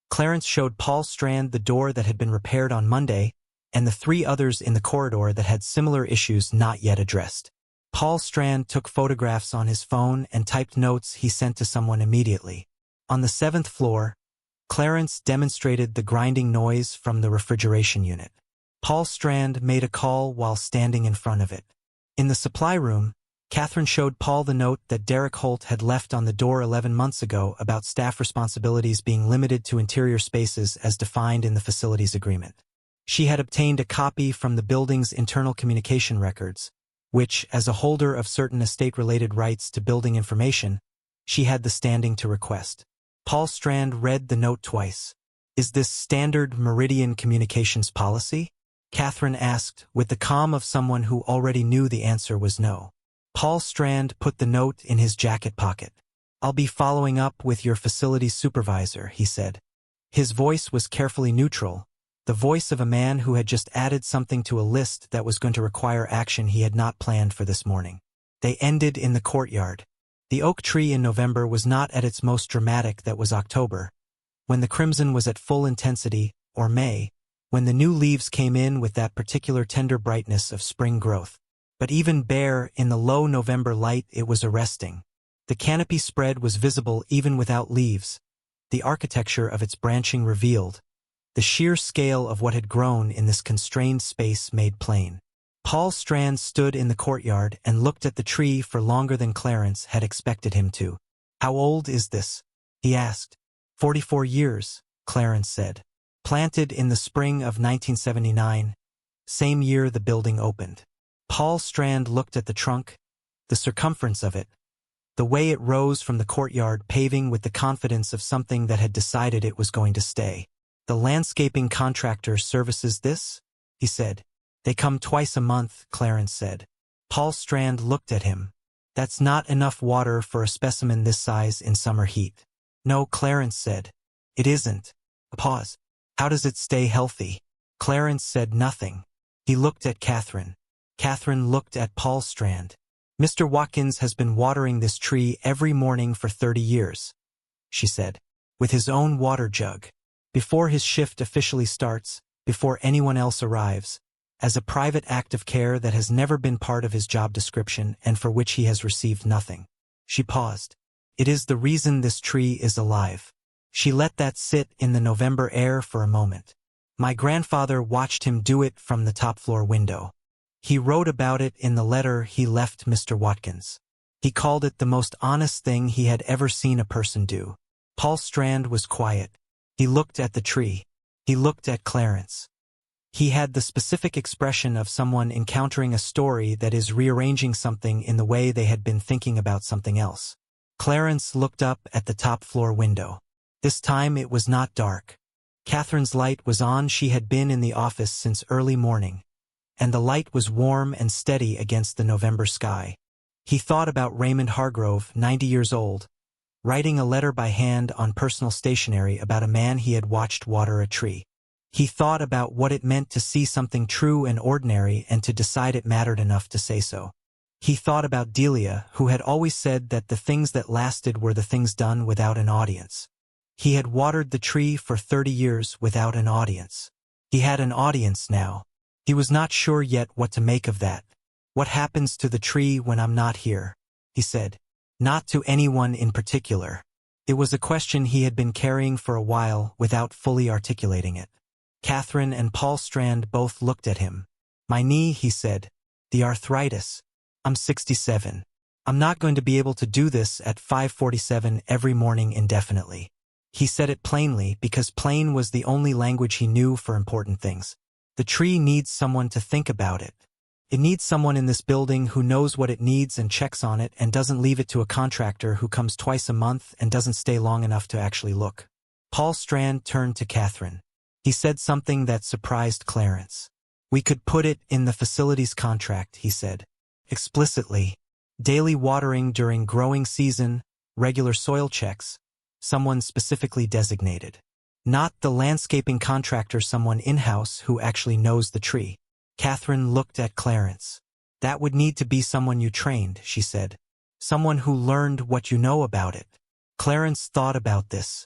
Clarence showed Paul Strand the door that had been repaired on Monday and the 3 others in the corridor that had similar issues not yet addressed. Paul Strand took photographs on his phone and typed notes he sent to someone immediately. On the 7th floor, Clarence demonstrated the grinding noise from the refrigeration unit. Paul Strand made a call while standing in front of it. In the supply room, Catherine showed Paul the note that Derek Holt had left on the door 11 months ago about staff responsibilities being limited to interior spaces as defined in the facilities agreement. She had obtained a copy from the building's internal communication records, which, as a holder of certain estate-related rights to building information, she had the standing to request. Paul Strand read the note twice. Is this standard Meridian communications policy? Catherine asked, with the calm of someone who already knew the answer was no. Paul Strand put the note in his jacket pocket. I'll be following up with your facilities supervisor, he said. His voice was carefully neutral, the voice of a man who had just added something to a list that was going to require action he had not planned for this morning. They ended in the courtyard. The oak tree in November was not at its most dramatic. That was October, when the crimson was at full intensity, or May, when the new leaves came in with that particular tender brightness of spring growth. But even bare, in the low November light, it was arresting. The canopy spread was visible even without leaves, the architecture of its branching revealed, the sheer scale of what had grown in this constrained space made plain. Paul Strand stood in the courtyard and looked at the tree for longer than Clarence had expected him to. How old is this? He asked. 44 years, Clarence said. Planted in the spring of 1979, same year the building opened. Paul Strand looked at the trunk, the circumference of it, the way it rose from the courtyard paving with the confidence of something that had decided it was going to stay. The landscaping contractor services this? He said. They come twice a month, Clarence said. Paul Strand looked at him. That's not enough water for a specimen this size in summer heat. No, Clarence said. It isn't. A pause. How does it stay healthy? Clarence said nothing. He looked at Catherine. Catherine looked at Paul Strand. Mr. Watkins has been watering this tree every morning for 30 years, she said, with his own water jug. Before his shift officially starts, before anyone else arrives, as a private act of care that has never been part of his job description and for which he has received nothing. She paused. It is the reason this tree is alive. She let that sit in the November air for a moment. My grandfather watched him do it from the top-floor window. He wrote about it in the letter he left Mr. Watkins. He called it the most honest thing he had ever seen a person do. Paul Strand was quiet. He looked at the tree. He looked at Clarence. He had the specific expression of someone encountering a story that is rearranging something in the way they had been thinking about something else. Clarence looked up at the top-floor window. This time it was not dark. Catherine's light was on. She had been in the office since early morning, and the light was warm and steady against the November sky. He thought about Raymond Hargrove, 90 years old, writing a letter by hand on personal stationery about a man he had watched water a tree. He thought about what it meant to see something true and ordinary and to decide it mattered enough to say so. He thought about Delia, who had always said that the things that lasted were the things done without an audience. He had watered the tree for 30 years without an audience. He had an audience now. He was not sure yet what to make of that. "What happens to the tree when I'm not here?" he said. Not to anyone in particular. It was a question he had been carrying for a while without fully articulating it. Catherine and Paul Strand both looked at him. "My knee," he said. "The arthritis. I'm 67. I'm not going to be able to do this at 5:47 every morning indefinitely." He said it plainly because plain was the only language he knew for important things. The tree needs someone to think about it. It needs someone in this building who knows what it needs and checks on it and doesn't leave it to a contractor who comes twice a month and doesn't stay long enough to actually look. Paul Strand turned to Catherine. He said something that surprised Clarence. "We could put it in the facilities contract," he said. "Explicitly. Daily watering during growing season, regular soil checks, someone specifically designated. Not the landscaping contractor, someone in-house who actually knows the tree." Catherine looked at Clarence. "That would need to be someone you trained," she said. "Someone who learned what you know about it." Clarence thought about this.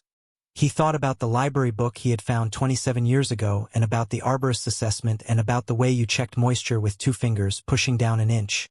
He thought about the library book he had found 27 years ago and about the arborist's assessment and about the way you checked moisture with 2 fingers, pushing down an inch.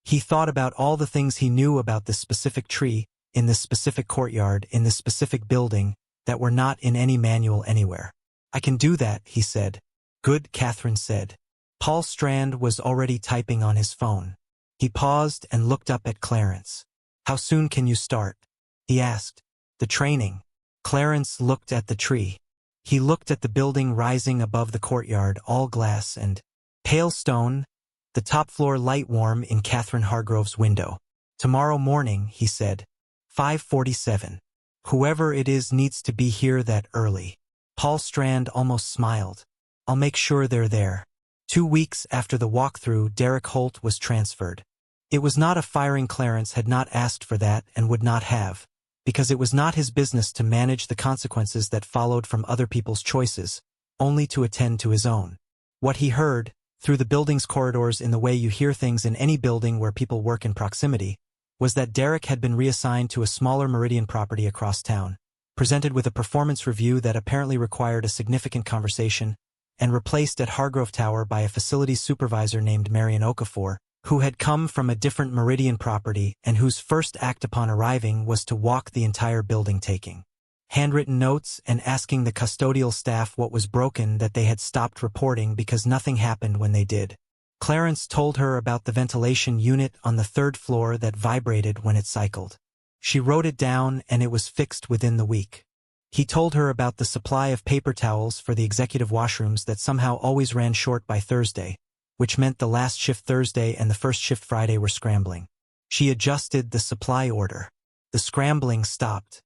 He thought about all the things he knew about this specific tree, in this specific courtyard, in this specific building, that were not in any manual anywhere. "I can do that," he said. "Good," Catherine said. Paul Strand was already typing on his phone. He paused and looked up at Clarence. "How soon can you start?" he asked. "The training." Clarence looked at the tree. He looked at the building rising above the courtyard, all glass and pale stone, the top floor light warm in Catherine Hargrove's window. "Tomorrow morning," he said. 5:47. "Whoever it is needs to be here that early." Paul Strand almost smiled. "I'll make sure they're there." 2 weeks after the walkthrough, Derek Holt was transferred. It was not a firing. Clarence had not asked for that and would not have, because it was not his business to manage the consequences that followed from other people's choices, only to attend to his own. What he heard, through the building's corridors in the way you hear things in any building where people work in proximity, was that Derek had been reassigned to a smaller Meridian property across town, presented with a performance review that apparently required a significant conversation, and replaced at Hargrove Tower by a facilities supervisor named Marion Okafor, who had come from a different Meridian property and whose first act upon arriving was to walk the entire building, taking handwritten notes and asking the custodial staff what was broken that they had stopped reporting because nothing happened when they did. Clarence told her about the ventilation unit on the 3rd floor that vibrated when it cycled. She wrote it down and it was fixed within the week. He told her about the supply of paper towels for the executive washrooms that somehow always ran short by Thursday, which meant the last shift Thursday and the first shift Friday were scrambling. She adjusted the supply order. The scrambling stopped.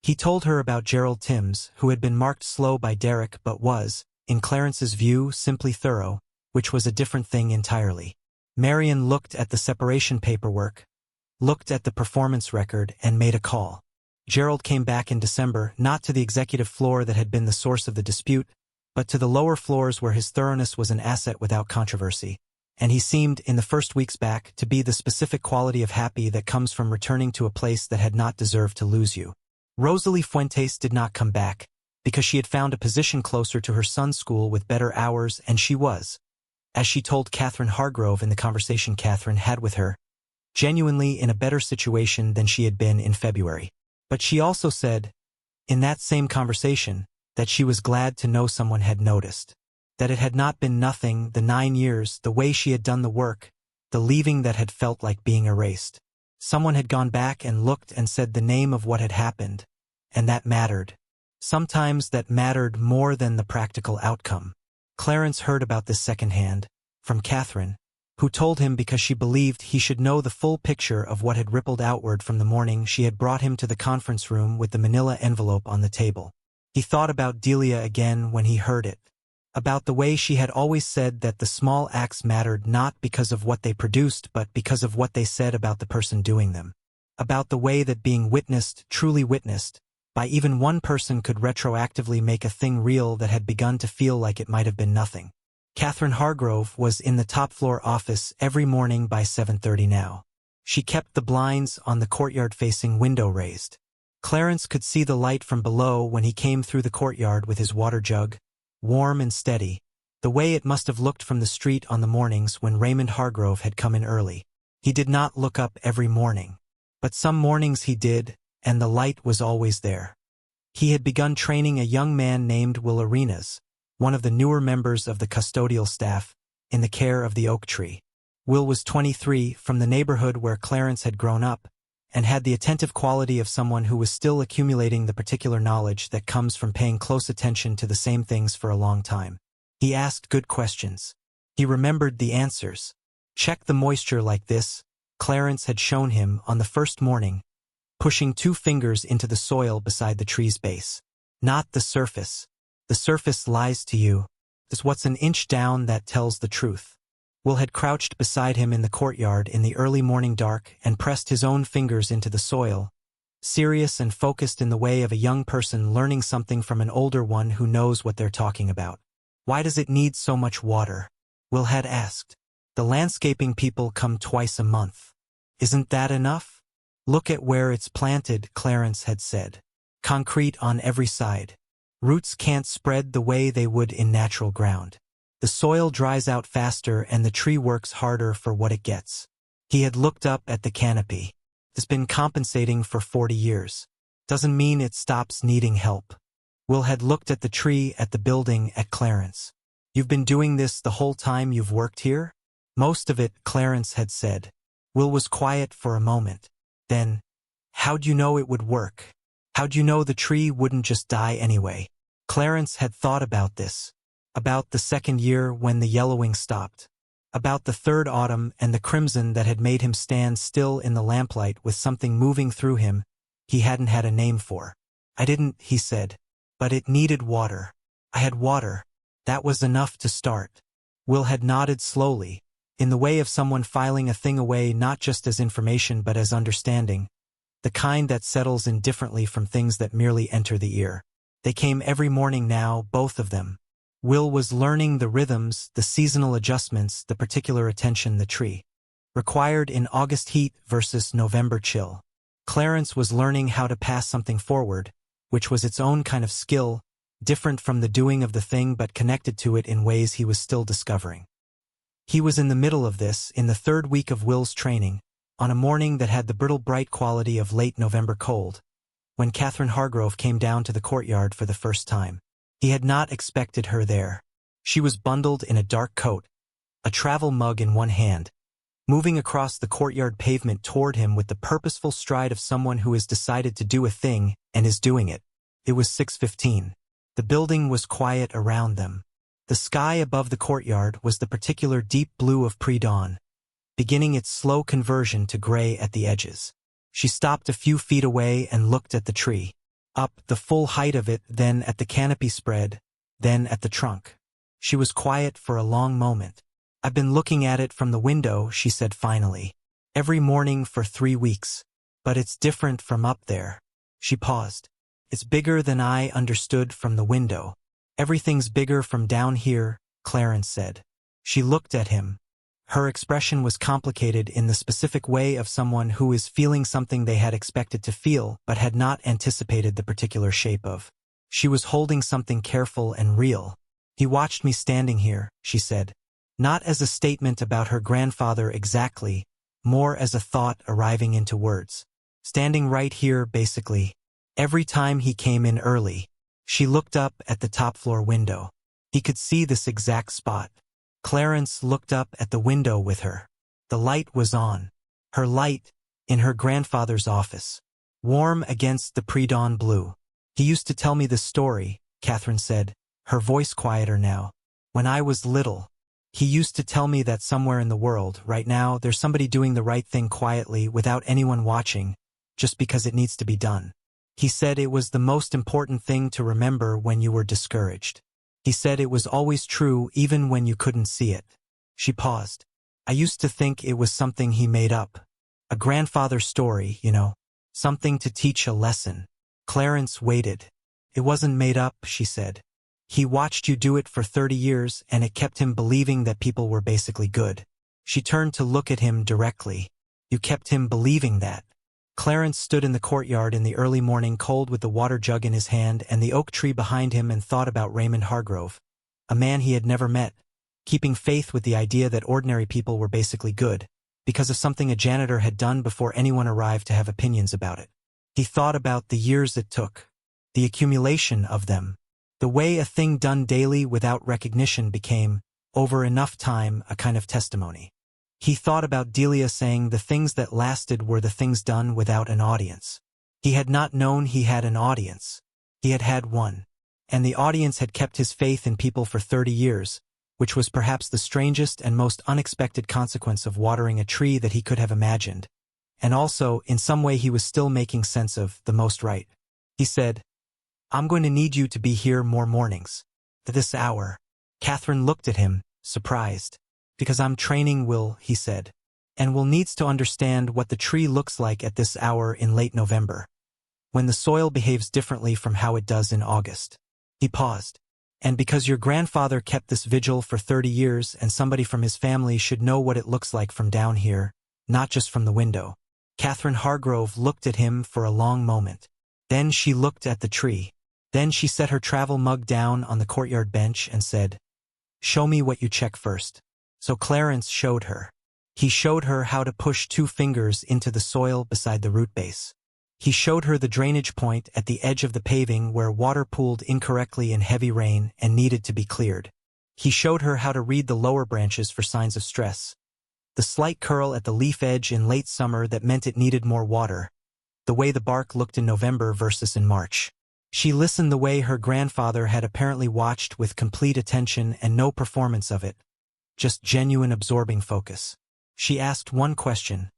He told her about Gerald Timms, who had been marked slow by Derek but was, in Clarence's view, simply thorough, which was a different thing entirely. Marion looked at the separation paperwork, looked at the performance record, and made a call. Gerald came back in December, not to the executive floor that had been the source of the dispute, but to the lower floors where his thoroughness was an asset without controversy, and he seemed, in the first weeks back, to be the specific quality of happy that comes from returning to a place that had not deserved to lose you. Rosalie Fuentes did not come back, because she had found a position closer to her son's school with better hours, and she was, as she told Catherine Hargrove in the conversation Catherine had with her, genuinely in a better situation than she had been in February. But she also said, in that same conversation, that she was glad to know someone had noticed. That it had not been nothing, the 9 years, the way she had done the work, the leaving that had felt like being erased. Someone had gone back and looked and said the name of what had happened, and that mattered. Sometimes that mattered more than the practical outcome. Clarence heard about this secondhand, from Catherine, who told him because she believed he should know the full picture of what had rippled outward from the morning she had brought him to the conference room with the manila envelope on the table. He thought about Delia again when he heard it, about the way she had always said that the small acts mattered not because of what they produced but because of what they said about the person doing them, about the way that being witnessed, truly witnessed, by even one person could retroactively make a thing real that had begun to feel like it might have been nothing. Catherine Hargrove was in the top-floor office every morning by 7:30 now. She kept the blinds on the courtyard-facing window raised. Clarence could see the light from below when he came through the courtyard with his water jug, warm and steady, the way it must have looked from the street on the mornings when Raymond Hargrove had come in early. He did not look up every morning, but some mornings he did, and the light was always there. He had begun training a young man named Will Arenas, one of the newer members of the custodial staff, in the care of the oak tree. Will was 23, from the neighborhood where Clarence had grown up, and had the attentive quality of someone who was still accumulating the particular knowledge that comes from paying close attention to the same things for a long time. He asked good questions. He remembered the answers. Check the moisture like this, Clarence had shown him on the first morning, pushing 2 fingers into the soil beside the tree's base. Not the surface. The surface lies to you. It's what's an inch down that tells the truth. Will had crouched beside him in the courtyard in the early morning dark and pressed his own fingers into the soil, serious and focused in the way of a young person learning something from an older one who knows what they're talking about. Why does it need so much water? Will had asked. The landscaping people come twice a month. Isn't that enough? Look at where it's planted, Clarence had said. Concrete on every side. Roots can't spread the way they would in natural ground. The soil dries out faster and the tree works harder for what it gets. He had looked up at the canopy. It's been compensating for 40 years. Doesn't mean it stops needing help. Will had looked at the tree, at the building, at Clarence. You've been doing this the whole time you've worked here? Most of it, Clarence had said. Will was quiet for a moment. Then, how'd you know it would work? How'd you know the tree wouldn't just die anyway? Clarence had thought about this. About the second year when the yellowing stopped. About the third autumn and the crimson that had made him stand still in the lamplight with something moving through him he hadn't had a name for. I didn't, he said. But it needed water. I had water. That was enough to start. Will had nodded slowly, in the way of someone filing a thing away not just as information but as understanding, the kind that settles indifferently from things that merely enter the ear. They came every morning now, both of them. Will was learning the rhythms, the seasonal adjustments, the particular attention the tree required in August heat versus November chill. Clarence was learning how to pass something forward, which was its own kind of skill, different from the doing of the thing but connected to it in ways he was still discovering. He was in the middle of this, in the 3rd week of Will's training, on a morning that had the brittle bright quality of late November cold, when Catherine Hargrove came down to the courtyard for the first time. He had not expected her there. She was bundled in a dark coat, a travel mug in one hand, moving across the courtyard pavement toward him with the purposeful stride of someone who has decided to do a thing and is doing it. It was 6:15. The building was quiet around them. The sky above the courtyard was the particular deep blue of pre-dawn, beginning its slow conversion to gray at the edges. She stopped a few feet away and looked at the tree. Up the full height of it, then at the canopy spread, then at the trunk. She was quiet for a long moment. I've been looking at it from the window, she said finally. Every morning for 3 weeks. But it's different from up there. She paused. It's bigger than I understood from the window. Everything's bigger from down here, Clarence said. She looked at him. Her expression was complicated in the specific way of someone who is feeling something they had expected to feel but had not anticipated the particular shape of. She was holding something careful and real. He watched me standing here, she said. Not as a statement about her grandfather exactly, more as a thought arriving into words. Standing right here, basically. Every time he came in early, she looked up at the top-floor window. He could see this exact spot. Clarence looked up at the window with her. The light was on. Her light, in her grandfather's office. Warm against the pre-dawn blue. He used to tell me this story, Catherine said, her voice quieter now. When I was little, he used to tell me that somewhere in the world, right now, there's somebody doing the right thing quietly without anyone watching, just because it needs to be done. He said it was the most important thing to remember when you were discouraged. He said it was always true even when you couldn't see it. She paused. I used to think it was something he made up. A grandfather's story, you know. Something to teach a lesson. Clarence waited. It wasn't made up, she said. He watched you do it for 30 years and it kept him believing that people were basically good. She turned to look at him directly. You kept him believing that. Clarence stood in the courtyard in the early morning cold with the water jug in his hand and the oak tree behind him and thought about Raymond Hargrove, a man he had never met, keeping faith with the idea that ordinary people were basically good, because of something a janitor had done before anyone arrived to have opinions about it. He thought about the years it took, the accumulation of them, the way a thing done daily without recognition became, over enough time, a kind of testimony. He thought about Delia saying the things that lasted were the things done without an audience. He had not known he had an audience. He had had one. And the audience had kept his faith in people for 30 years, which was perhaps the strangest and most unexpected consequence of watering a tree that he could have imagined. And also, in some way he was still making sense of, the most right. He said, "I'm going to need you to be here more mornings. At this hour." Catherine looked at him, surprised. "Because I'm training Will," he said. "And Will needs to understand what the tree looks like at this hour in late November, when the soil behaves differently from how it does in August." He paused. "And because your grandfather kept this vigil for 30 years and somebody from his family should know what it looks like from down here, not just from the window." Catherine Hargrove looked at him for a long moment. Then she looked at the tree. Then she set her travel mug down on the courtyard bench and said, "Show me what you check first." So Clarence showed her. He showed her how to push 2 fingers into the soil beside the root base. He showed her the drainage point at the edge of the paving where water pooled incorrectly in heavy rain and needed to be cleared. He showed her how to read the lower branches for signs of stress. The slight curl at the leaf edge in late summer that meant it needed more water. The way the bark looked in November versus in March. She listened the way her grandfather had apparently watched with complete attention and no performance of it. Just genuine absorbing focus. She asked one question.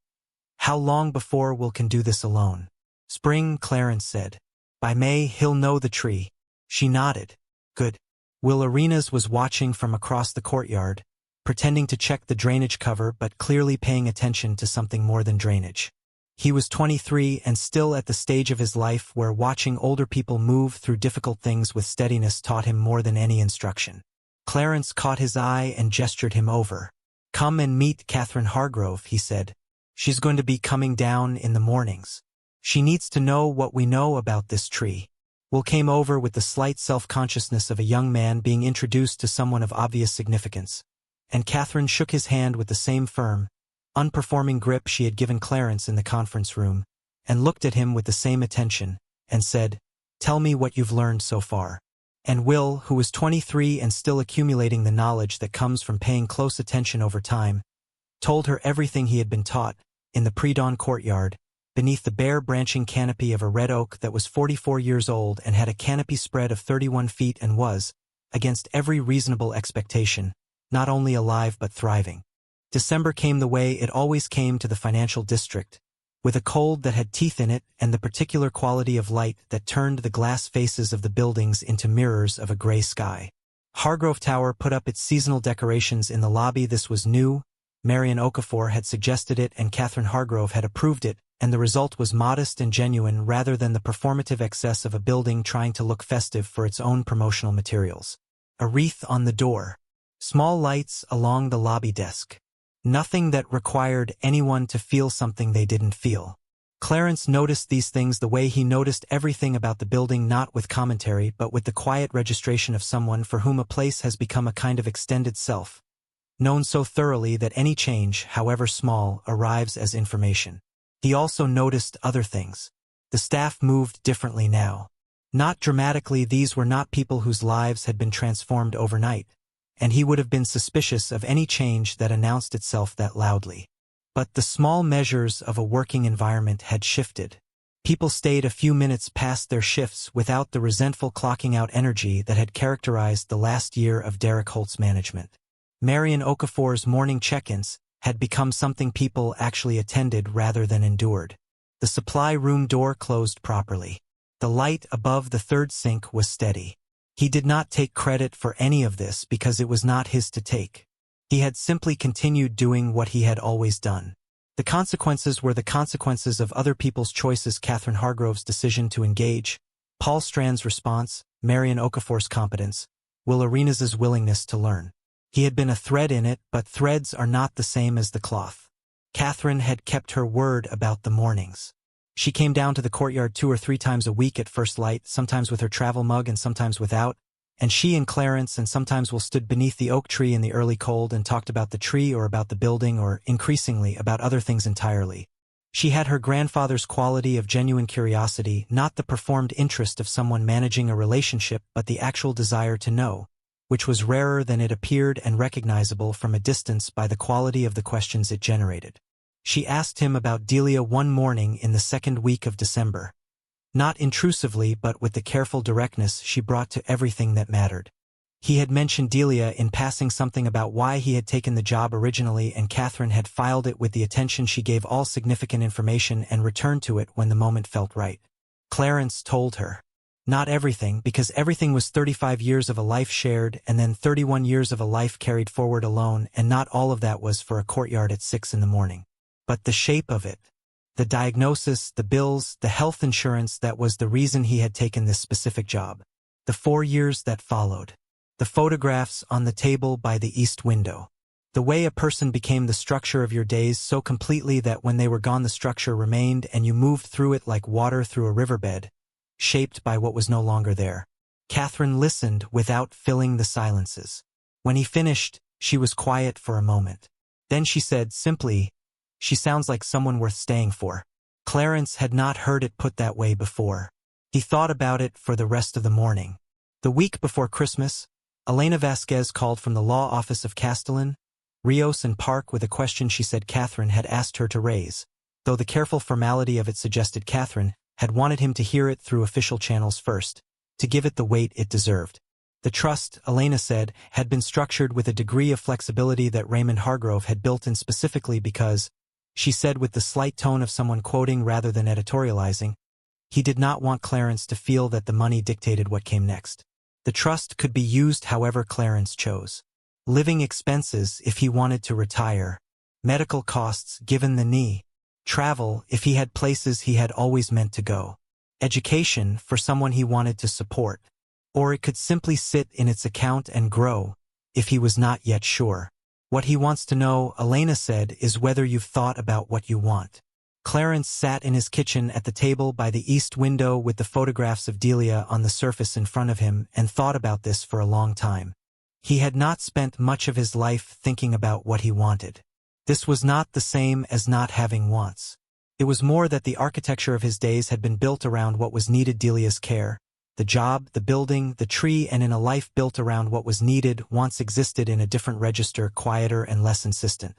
"How long before Will can do this alone?" "Spring," Clarence said. "By May he'll know the tree." She nodded. "Good." Will Arenas was watching from across the courtyard, pretending to check the drainage cover but clearly paying attention to something more than drainage. He was 23 and still at the stage of his life where watching older people move through difficult things with steadiness taught him more than any instruction. Clarence caught his eye and gestured him over. "Come and meet Catherine Hargrove," he said. "She's going to be coming down in the mornings. She needs to know what we know about this tree." Will came over with the slight self-consciousness of a young man being introduced to someone of obvious significance, and Catherine shook his hand with the same firm, unperforming grip she had given Clarence in the conference room, and looked at him with the same attention, and said, "Tell me what you've learned so far." And Will, who was 23 and still accumulating the knowledge that comes from paying close attention over time, told her everything he had been taught, in the pre-dawn courtyard, beneath the bare branching canopy of a red oak that was 44 years old and had a canopy spread of 31 feet and was, against every reasonable expectation, not only alive but thriving. December came the way it always came to the financial district, with a cold that had teeth in it and the particular quality of light that turned the glass faces of the buildings into mirrors of a gray sky. Hargrove Tower put up its seasonal decorations in the lobby. This was new. Marion Okafor had suggested it and Catherine Hargrove had approved it, and the result was modest and genuine rather than the performative excess of a building trying to look festive for its own promotional materials. A wreath on the door. Small lights along the lobby desk. Nothing that required anyone to feel something they didn't feel. Clarence noticed these things the way he noticed everything about the building, not with commentary but with the quiet registration of someone for whom a place has become a kind of extended self, known so thoroughly that any change, however small, arrives as information. He also noticed other things. The staff moved differently now. Not dramatically, these were not people whose lives had been transformed overnight, and he would have been suspicious of any change that announced itself that loudly. But the small measures of a working environment had shifted. People stayed a few minutes past their shifts without the resentful clocking out energy that had characterized the last year of Derek Holt's management. Marion Okafor's morning check-ins had become something people actually attended rather than endured. The supply room door closed properly. The light above the third sink was steady. He did not take credit for any of this because it was not his to take. He had simply continued doing what he had always done. The consequences were the consequences of other people's choices: Catherine Hargrove's decision to engage, Paul Strand's response, Marion Okafor's competence, Will Arenas's willingness to learn. He had been a thread in it, but threads are not the same as the cloth. Catherine had kept her word about the mornings. She came down to the courtyard 2 or 3 times a week at first light, sometimes with her travel mug and sometimes without, and she and Clarence and sometimes will stood beneath the oak tree in the early cold and talked about the tree or about the building or, increasingly, about other things entirely. She had her grandfather's quality of genuine curiosity, not the performed interest of someone managing a relationship but the actual desire to know, which was rarer than it appeared and recognizable from a distance by the quality of the questions it generated. She asked him about Delia one morning in the second week of December. Not intrusively but with the careful directness she brought to everything that mattered. He had mentioned Delia in passing something about why he had taken the job originally, and Catherine had filed it with the attention she gave all significant information and returned to it when the moment felt right. Clarence told her. Not everything, because everything was 35 years of a life shared and then 31 years of a life carried forward alone, and not all of that was for a courtyard at 6 in the morning. But the shape of it. The diagnosis, the bills, the health insurance, that was the reason he had taken this specific job. The 4 years that followed. The photographs on the table by the east window. The way a person became the structure of your days so completely that when they were gone the structure remained and you moved through it like water through a riverbed, shaped by what was no longer there. Catherine listened without filling the silences. When he finished, she was quiet for a moment. Then she said simply, "She sounds like someone worth staying for." Clarence had not heard it put that way before. He thought about it for the rest of the morning. The week before Christmas, Elena Vasquez called from the law office of Castellan, Rios and Park with a question she said Catherine had asked her to raise, though the careful formality of it suggested Catherine had wanted him to hear it through official channels first, to give it the weight it deserved. The trust, Elena said, had been structured with a degree of flexibility that Raymond Hargrove had built in specifically because, she said with the slight tone of someone quoting rather than editorializing, he did not want Clarence to feel that the money dictated what came next. The trust could be used however Clarence chose. Living expenses if he wanted to retire. Medical costs given the knee. Travel if he had places he had always meant to go. Education for someone he wanted to support. Or it could simply sit in its account and grow, if he was not yet sure. What he wants to know, Elena said, is whether you've thought about what you want. Clarence sat in his kitchen at the table by the east window with the photographs of Delia on the surface in front of him and thought about this for a long time. He had not spent much of his life thinking about what he wanted. This was not the same as not having wants. It was more that the architecture of his days had been built around what was needed: Delia's care, the job, the building, the tree, and in a life built around what was needed, wants existed in a different register, quieter and less insistent.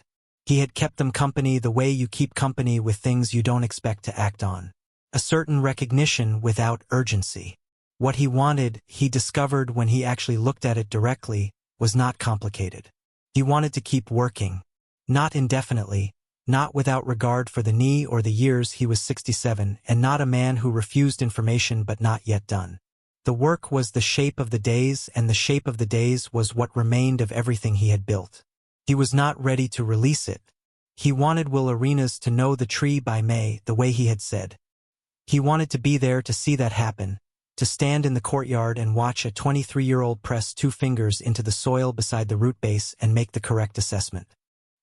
He had kept them company the way you keep company with things you don't expect to act on. A certain recognition without urgency. What he wanted, he discovered when he actually looked at it directly, was not complicated. He wanted to keep working. Not indefinitely, not without regard for the knee or the years. He was 67, and not a man who refused information but not yet done. The work was the shape of the days, and the shape of the days was what remained of everything he had built. He was not ready to release it. He wanted Will Arenas to know the tree by May, the way he had said. He wanted to be there to see that happen, to stand in the courtyard and watch a 23-year-old press 2 fingers into the soil beside the root base and make the correct assessment.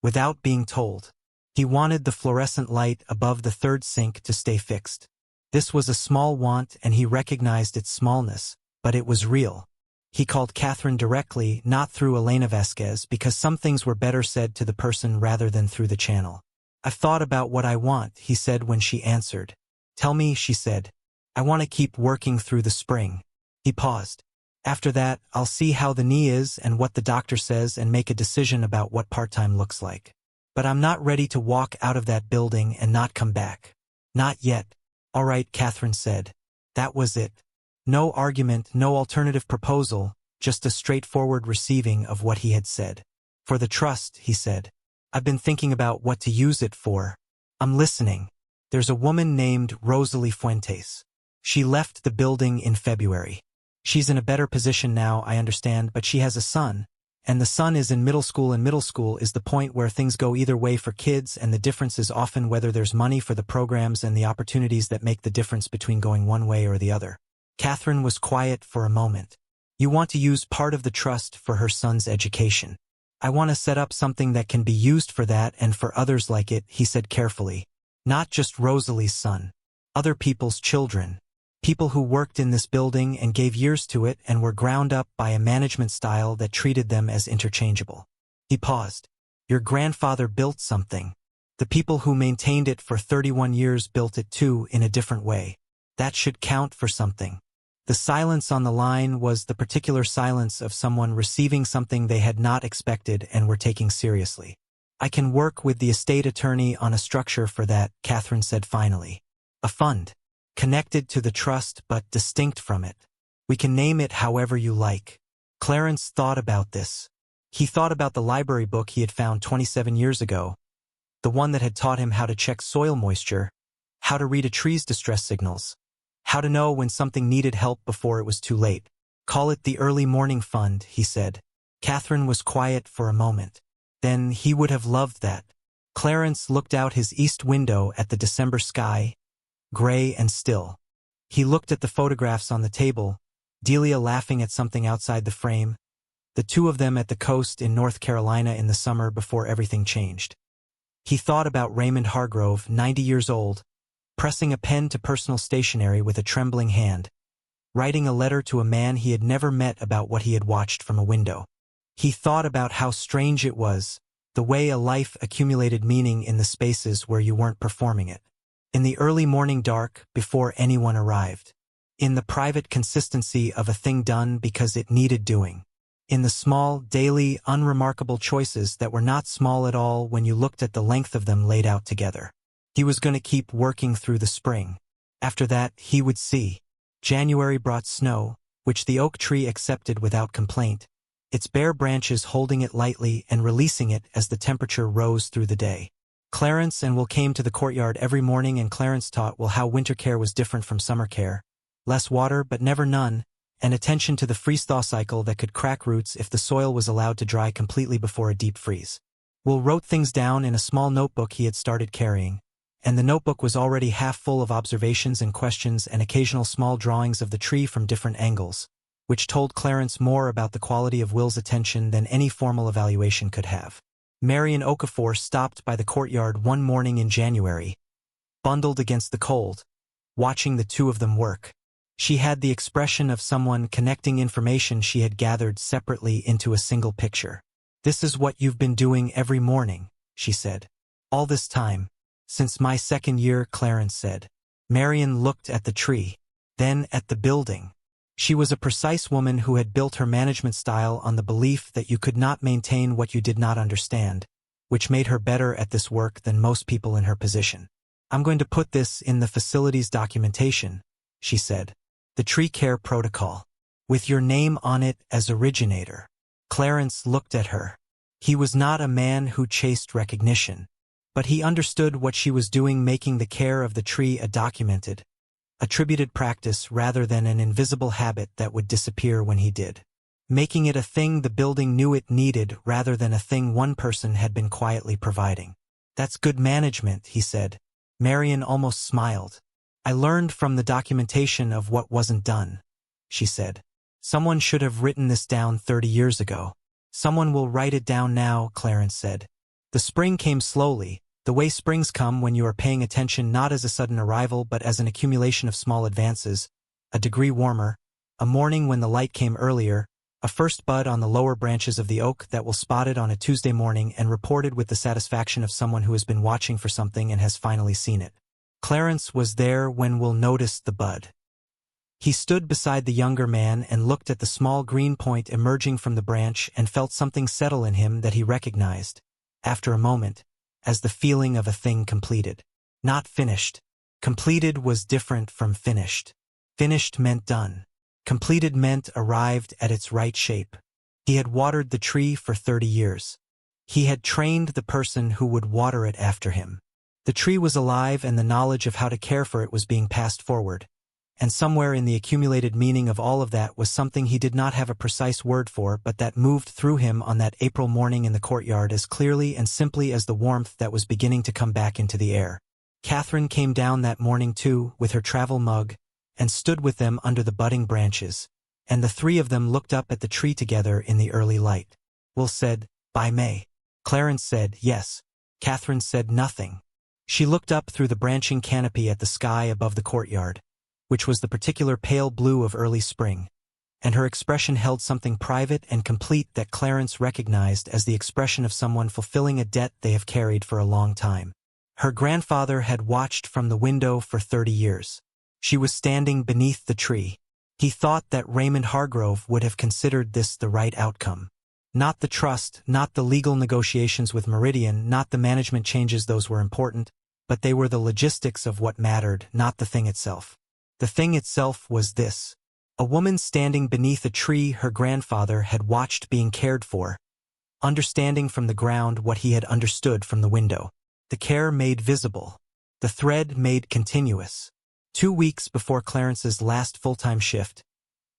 Without being told. He wanted the fluorescent light above the 3rd sink to stay fixed. This was a small want, and he recognized its smallness, but it was real. He called Catherine directly, not through Elena Vasquez, because some things were better said to the person rather than through the channel. "I've thought about what I want," he said when she answered. "Tell me," she said. "I want to keep working through the spring." He paused. "After that, I'll see how the knee is and what the doctor says and make a decision about what part-time looks like. But I'm not ready to walk out of that building and not come back. Not yet." "All right," Catherine said. That was it. No argument, no alternative proposal, just a straightforward receiving of what he had said. "For the trust," he said. "I've been thinking about what to use it for. I'm listening. There's a woman named Rosalie Fuentes. She left the building in February. She's in a better position now, I understand, but she has a son. And the son is in middle school, and middle school is the point where things go either way for kids, and the difference is often whether there's money for the programs and the opportunities that make the difference between going one way or the other." Catherine was quiet for a moment. "You want to use part of the trust for her son's education." "I want to set up something that can be used for that and for others like it," he said carefully. "Not just Rosalie's son. Other people's children. People who worked in this building and gave years to it and were ground up by a management style that treated them as interchangeable. He paused. Your grandfather built something. The people who maintained it for 31 years built it too, in a different way. That should count for something. The silence on the line was the particular silence of someone receiving something they had not expected and were taking seriously. I can work with the estate attorney on a structure for that, Catherine said finally. A fund. Connected to the trust but distinct from it. We can name it however you like. Clarence thought about this. He thought about the library book he had found 27 years ago. The one that had taught him how to check soil moisture, how to read a tree's distress signals, how to know when something needed help before it was too late. Call it the early morning fund, he said. Catherine was quiet for a moment. Then he would have loved that. Clarence looked out his east window at the December sky, gray and still. He looked at the photographs on the table, Delia laughing at something outside the frame, the two of them at the coast in North Carolina in the summer before everything changed. He thought about Raymond Hargrove, 90 years old, pressing a pen to personal stationery with a trembling hand, writing a letter to a man he had never met about what he had watched from a window. He thought about how strange it was, the way a life accumulated meaning in the spaces where you weren't performing it. In the early morning dark, before anyone arrived. In the private consistency of a thing done because it needed doing. In the small, daily, unremarkable choices that were not small at all when you looked at the length of them laid out together. He was going to keep working through the spring. After that, he would see. January brought snow, which the oak tree accepted without complaint, its bare branches holding it lightly and releasing it as the temperature rose through the day. Clarence and Will came to the courtyard every morning, and Clarence taught Will how winter care was different from summer care. Less water, but never none, and attention to the freeze-thaw cycle that could crack roots if the soil was allowed to dry completely before a deep freeze. Will wrote things down in a small notebook he had started carrying, and the notebook was already half full of observations and questions and occasional small drawings of the tree from different angles, which told Clarence more about the quality of Will's attention than any formal evaluation could have. Marian Okafor stopped by the courtyard one morning in January, bundled against the cold, watching the two of them work. She had the expression of someone connecting information she had gathered separately into a single picture. This is what you've been doing every morning, she said. All this time. Since my second year, Clarence said. Marian looked at the tree, then at the building. She was a precise woman who had built her management style on the belief that you could not maintain what you did not understand, which made her better at this work than most people in her position. I'm going to put this in the facilities documentation, she said. The tree care protocol. With your name on it as originator. Clarence looked at her. He was not a man who chased recognition, but he understood what she was doing, making the care of the tree a documented, attributed practice rather than an invisible habit that would disappear when he did. Making it a thing the building knew it needed rather than a thing one person had been quietly providing. That's good management, he said. Marian almost smiled. I learned from the documentation of what wasn't done, she said. Someone should have written this down 30 years ago. Someone will write it down now, Clarence said. The spring came slowly, the way springs come when you are paying attention, not as a sudden arrival but as an accumulation of small advances. A degree warmer, a morning when the light came earlier, a first bud on the lower branches of the oak that will spotted on a Tuesday morning and reported with the satisfaction of someone who has been watching for something and has finally seen it. Clarence was there when Will noticed the bud. He stood beside the younger man and looked at the small green point emerging from the branch and felt something settle in him that he recognized, after a moment, as the feeling of a thing completed. Not finished. Completed was different from finished. Finished meant done. Completed meant arrived at its right shape. He had watered the tree for 30 years. He had trained the person who would water it after him. The tree was alive and the knowledge of how to care for it was being passed forward. And somewhere in the accumulated meaning of all of that was something he did not have a precise word for, but that moved through him on that April morning in the courtyard as clearly and simply as the warmth that was beginning to come back into the air. Catherine came down that morning too, with her travel mug, and stood with them under the budding branches, and the three of them looked up at the tree together in the early light. Will said, "By May." Clarence said, "Yes." Catherine said nothing. She looked up through the branching canopy at the sky above the courtyard, which was the particular pale blue of early spring, and her expression held something private and complete that Clarence recognized as the expression of someone fulfilling a debt they have carried for a long time. Her grandfather had watched from the window for 30 years. She was standing beneath the tree. He thought that Raymond Hargrove would have considered this the right outcome. Not the trust, not the legal negotiations with Meridian, not the management changes, those were important, but they were the logistics of what mattered, not the thing itself. The thing itself was this: a woman standing beneath a tree her grandfather had watched being cared for, understanding from the ground what he had understood from the window. The care made visible. The thread made continuous. 2 weeks before Clarence's last full-time shift,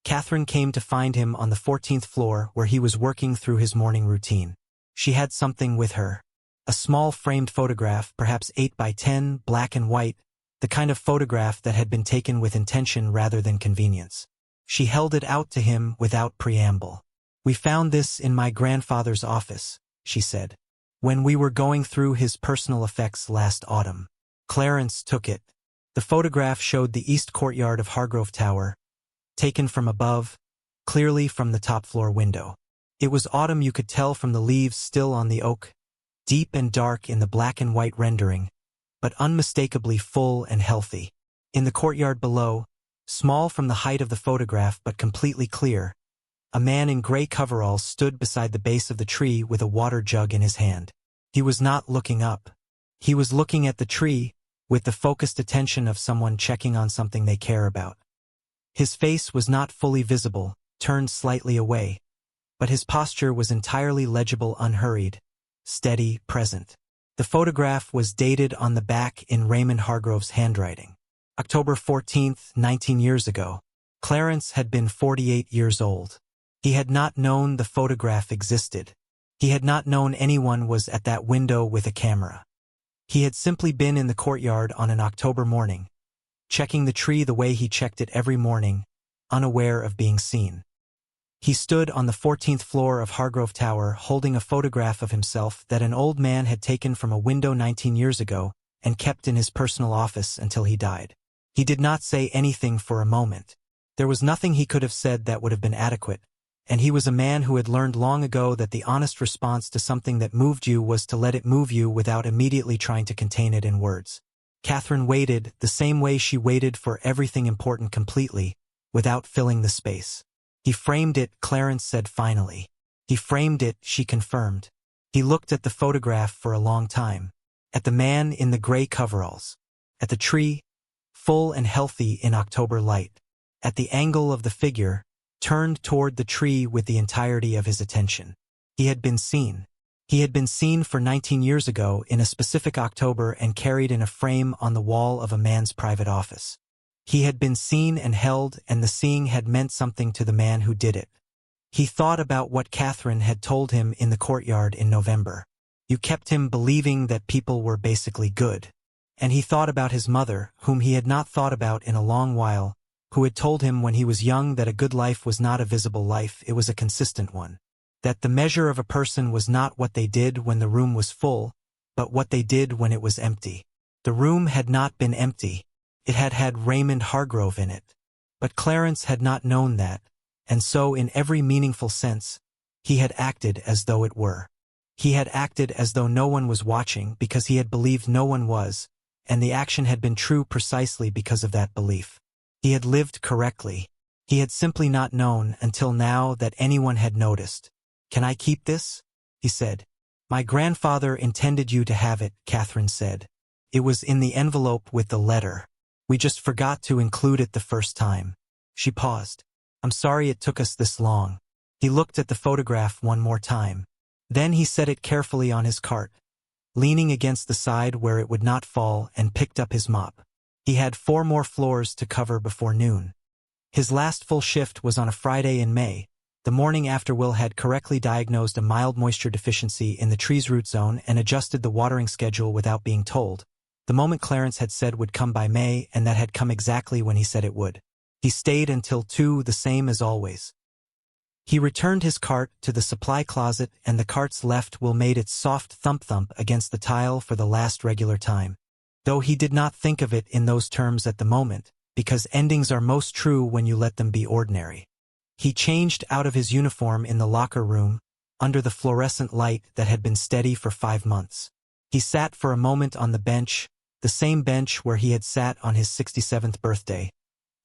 Catherine came to find him on the 14th floor where he was working through his morning routine. She had something with her. A small framed photograph, perhaps 8 by 10, black and white, the kind of photograph that had been taken with intention rather than convenience. She held it out to him without preamble. "We found this in my grandfather's office," she said, "when we were going through his personal effects last autumn." Clarence took it. The photograph showed the east courtyard of Hargrove Tower, taken from above, clearly from the top-floor window. It was autumn, you could tell from the leaves still on the oak, deep and dark in the black and white rendering, but unmistakably full and healthy. In the courtyard below, small from the height of the photograph but completely clear, a man in gray coveralls stood beside the base of the tree with a water jug in his hand. He was not looking up. He was looking at the tree, with the focused attention of someone checking on something they care about. His face was not fully visible, turned slightly away, but his posture was entirely legible, unhurried, steady, present. The photograph was dated on the back in Raymond Hargrove's handwriting. October 14th, 19 years ago. Clarence had been 48 years old. He had not known the photograph existed. He had not known anyone was at that window with a camera. He had simply been in the courtyard on an October morning, checking the tree the way he checked it every morning, unaware of being seen. He stood on the 14th floor of Hargrove Tower holding a photograph of himself that an old man had taken from a window 19 years ago and kept in his personal office until he died. He did not say anything for a moment. There was nothing he could have said that would have been adequate, and he was a man who had learned long ago that the honest response to something that moved you was to let it move you without immediately trying to contain it in words. Catherine waited the same way she waited for everything important completely, without filling the space. "He framed it," Clarence said finally. "He framed it," she confirmed. He looked at the photograph for a long time, at the man in the gray coveralls, at the tree, full and healthy in October light, at the angle of the figure, turned toward the tree with the entirety of his attention. He had been seen. He had been seen for 19 years ago in a specific October and carried in a frame on the wall of a man's private office. He had been seen and held, and the seeing had meant something to the man who did it. He thought about what Catherine had told him in the courtyard in November. You kept him believing that people were basically good. And he thought about his mother, whom he had not thought about in a long while, who had told him when he was young that a good life was not a visible life, it was a consistent one. That the measure of a person was not what they did when the room was full, but what they did when it was empty. The room had not been empty. It had had Raymond Hargrove in it. But Clarence had not known that, and so in every meaningful sense, he had acted as though it were. He had acted as though no one was watching because he had believed no one was, and the action had been true precisely because of that belief. He had lived correctly. He had simply not known until now that anyone had noticed. "Can I keep this?" he said. "My grandfather intended you to have it," Catherine said. "It was in the envelope with the letter. We just forgot to include it the first time." She paused. "I'm sorry it took us this long." He looked at the photograph one more time. Then he set it carefully on his cart, leaning against the side where it would not fall, and picked up his mop. He had 4 more floors to cover before noon. His last full shift was on a Friday in May, the morning after Will had correctly diagnosed a mild moisture deficiency in the tree's root zone and adjusted the watering schedule without being told. The moment Clarence had said would come by May, and that had come exactly when he said it would. He stayed until 2, the same as always. He returned his cart to the supply closet, and the cart's left wheel made its soft thump-thump against the tile for the last regular time. though he did not think of it in those terms at the moment, because endings are most true when you let them be ordinary. He changed out of his uniform in the locker room, under the fluorescent light that had been steady for 5 months. He sat for a moment on the bench, the same bench where he had sat on his 67th birthday,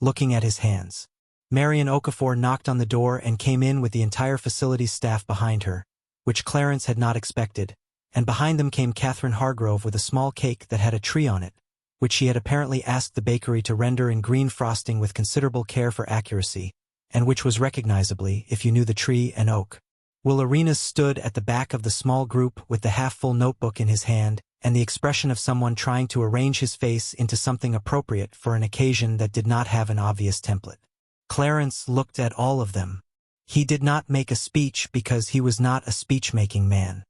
looking at his hands. Marion Okafor knocked on the door and came in with the entire facility's staff behind her, which Clarence had not expected, and behind them came Catherine Hargrove with a small cake that had a tree on it, which she had apparently asked the bakery to render in green frosting with considerable care for accuracy, and which was recognizably, if you knew the tree, an oak. Will Arenas stood at the back of the small group with the half-full notebook in his hand, and the expression of someone trying to arrange his face into something appropriate for an occasion that did not have an obvious template. Clarence looked at all of them. He did not make a speech because he was not a speech-making man.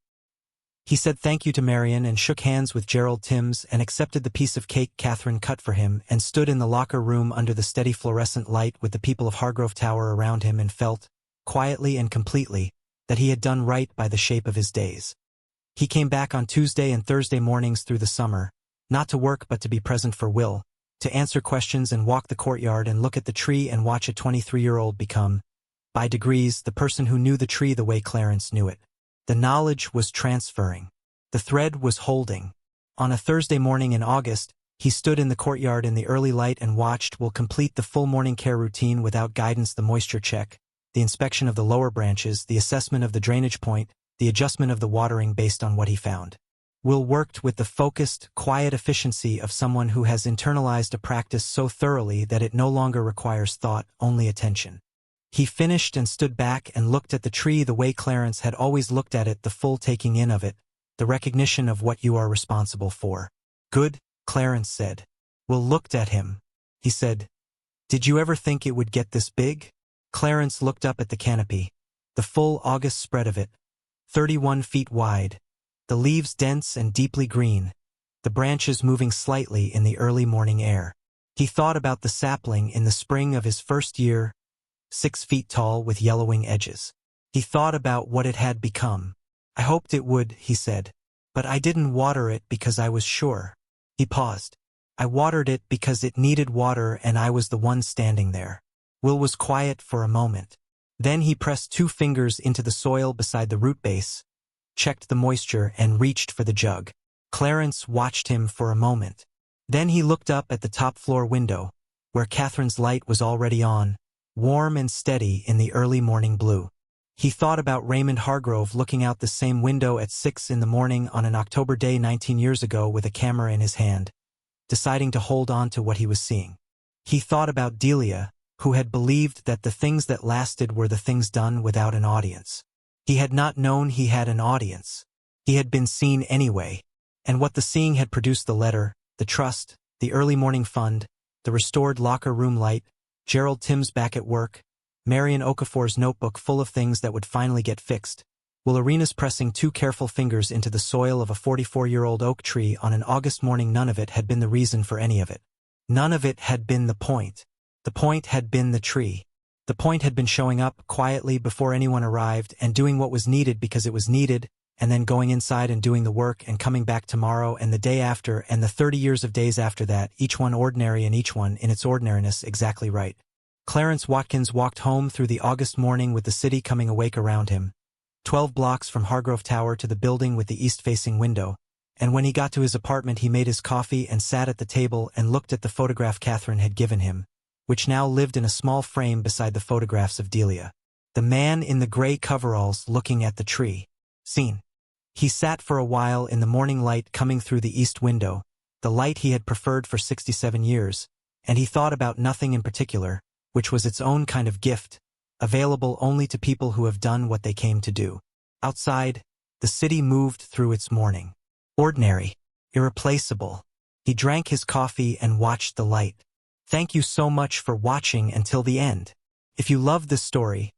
He said thank you to Marion and shook hands with Gerald Timms and accepted the piece of cake Catherine cut for him and stood in the locker room under the steady fluorescent light with the people of Hargrove Tower around him and felt, quietly and completely, that he had done right by the shape of his days. He came back on Tuesday and Thursday mornings through the summer, not to work but to be present for Will, to answer questions and walk the courtyard and look at the tree and watch a 23-year-old become, by degrees, the person who knew the tree the way Clarence knew it. The knowledge was transferring. The thread was holding. On a Thursday morning in August, he stood in the courtyard in the early light and watched Will complete the full morning care routine without guidance: the moisture check, the inspection of the lower branches, the assessment of the drainage point, the adjustment of the watering based on what he found. Will worked with the focused, quiet efficiency of someone who has internalized a practice so thoroughly that it no longer requires thought, only attention. He finished and stood back and looked at the tree the way Clarence had always looked at it, the full taking in of it, the recognition of what you are responsible for. Good, Clarence said. Will looked at him. He said, "Did you ever think it would get this big?" Clarence looked up at the canopy, the full August spread of it, 31 feet wide, the leaves dense and deeply green, the branches moving slightly in the early morning air. He thought about the sapling in the spring of his first year, 6 feet tall with yellowing edges. He thought about what it had become. "I hoped it would," he said, "but I didn't water it because I was sure." He paused. "I watered it because it needed water and I was the one standing there." Will was quiet for a moment. Then he pressed 2 fingers into the soil beside the root base, checked the moisture and reached for the jug. Clarence watched him for a moment. Then he looked up at the top floor window, where Catherine's light was already on, warm and steady in the early morning blue. He thought about Raymond Hargrove looking out the same window at 6 in the morning on an October day 19 years ago with a camera in his hand, deciding to hold on to what he was seeing. He thought about Delia, who had believed that the things that lasted were the things done without an audience. He had not known he had an audience. He had been seen anyway, and what the seeing had produced: the letter, the trust, the early morning fund, the restored locker room light, Gerald Timms back at work, Marion Okafor's notebook full of things that would finally get fixed, Will Arenas pressing 2 careful fingers into the soil of a 44-year-old oak tree on an August morning. None of it had been the reason for any of it. None of it had been the point. The point had been the tree. The point had been showing up quietly before anyone arrived and doing what was needed because it was needed, and then going inside and doing the work and coming back tomorrow and the day after and the 30 years of days after that, each one ordinary and each one in its ordinariness exactly right. Clarence Watkins walked home through the August morning with the city coming awake around him, 12 blocks from Hargrove Tower to the building with the east-facing window, and when he got to his apartment he made his coffee and sat at the table and looked at the photograph Catherine had given him, which now lived in a small frame beside the photographs of Delia. The man in the gray coveralls looking at the tree. Scene. He sat for a while in the morning light coming through the east window, the light he had preferred for 67 years, and he thought about nothing in particular, which was its own kind of gift, available only to people who have done what they came to do. Outside, the city moved through its morning. Ordinary. Irreplaceable. He drank his coffee and watched the light. Thank you so much for watching until the end. If you loved this story,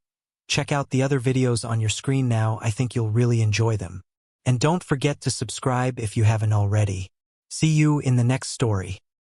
check out the other videos on your screen now. I think you'll really enjoy them. And don't forget to subscribe if you haven't already. See you in the next story.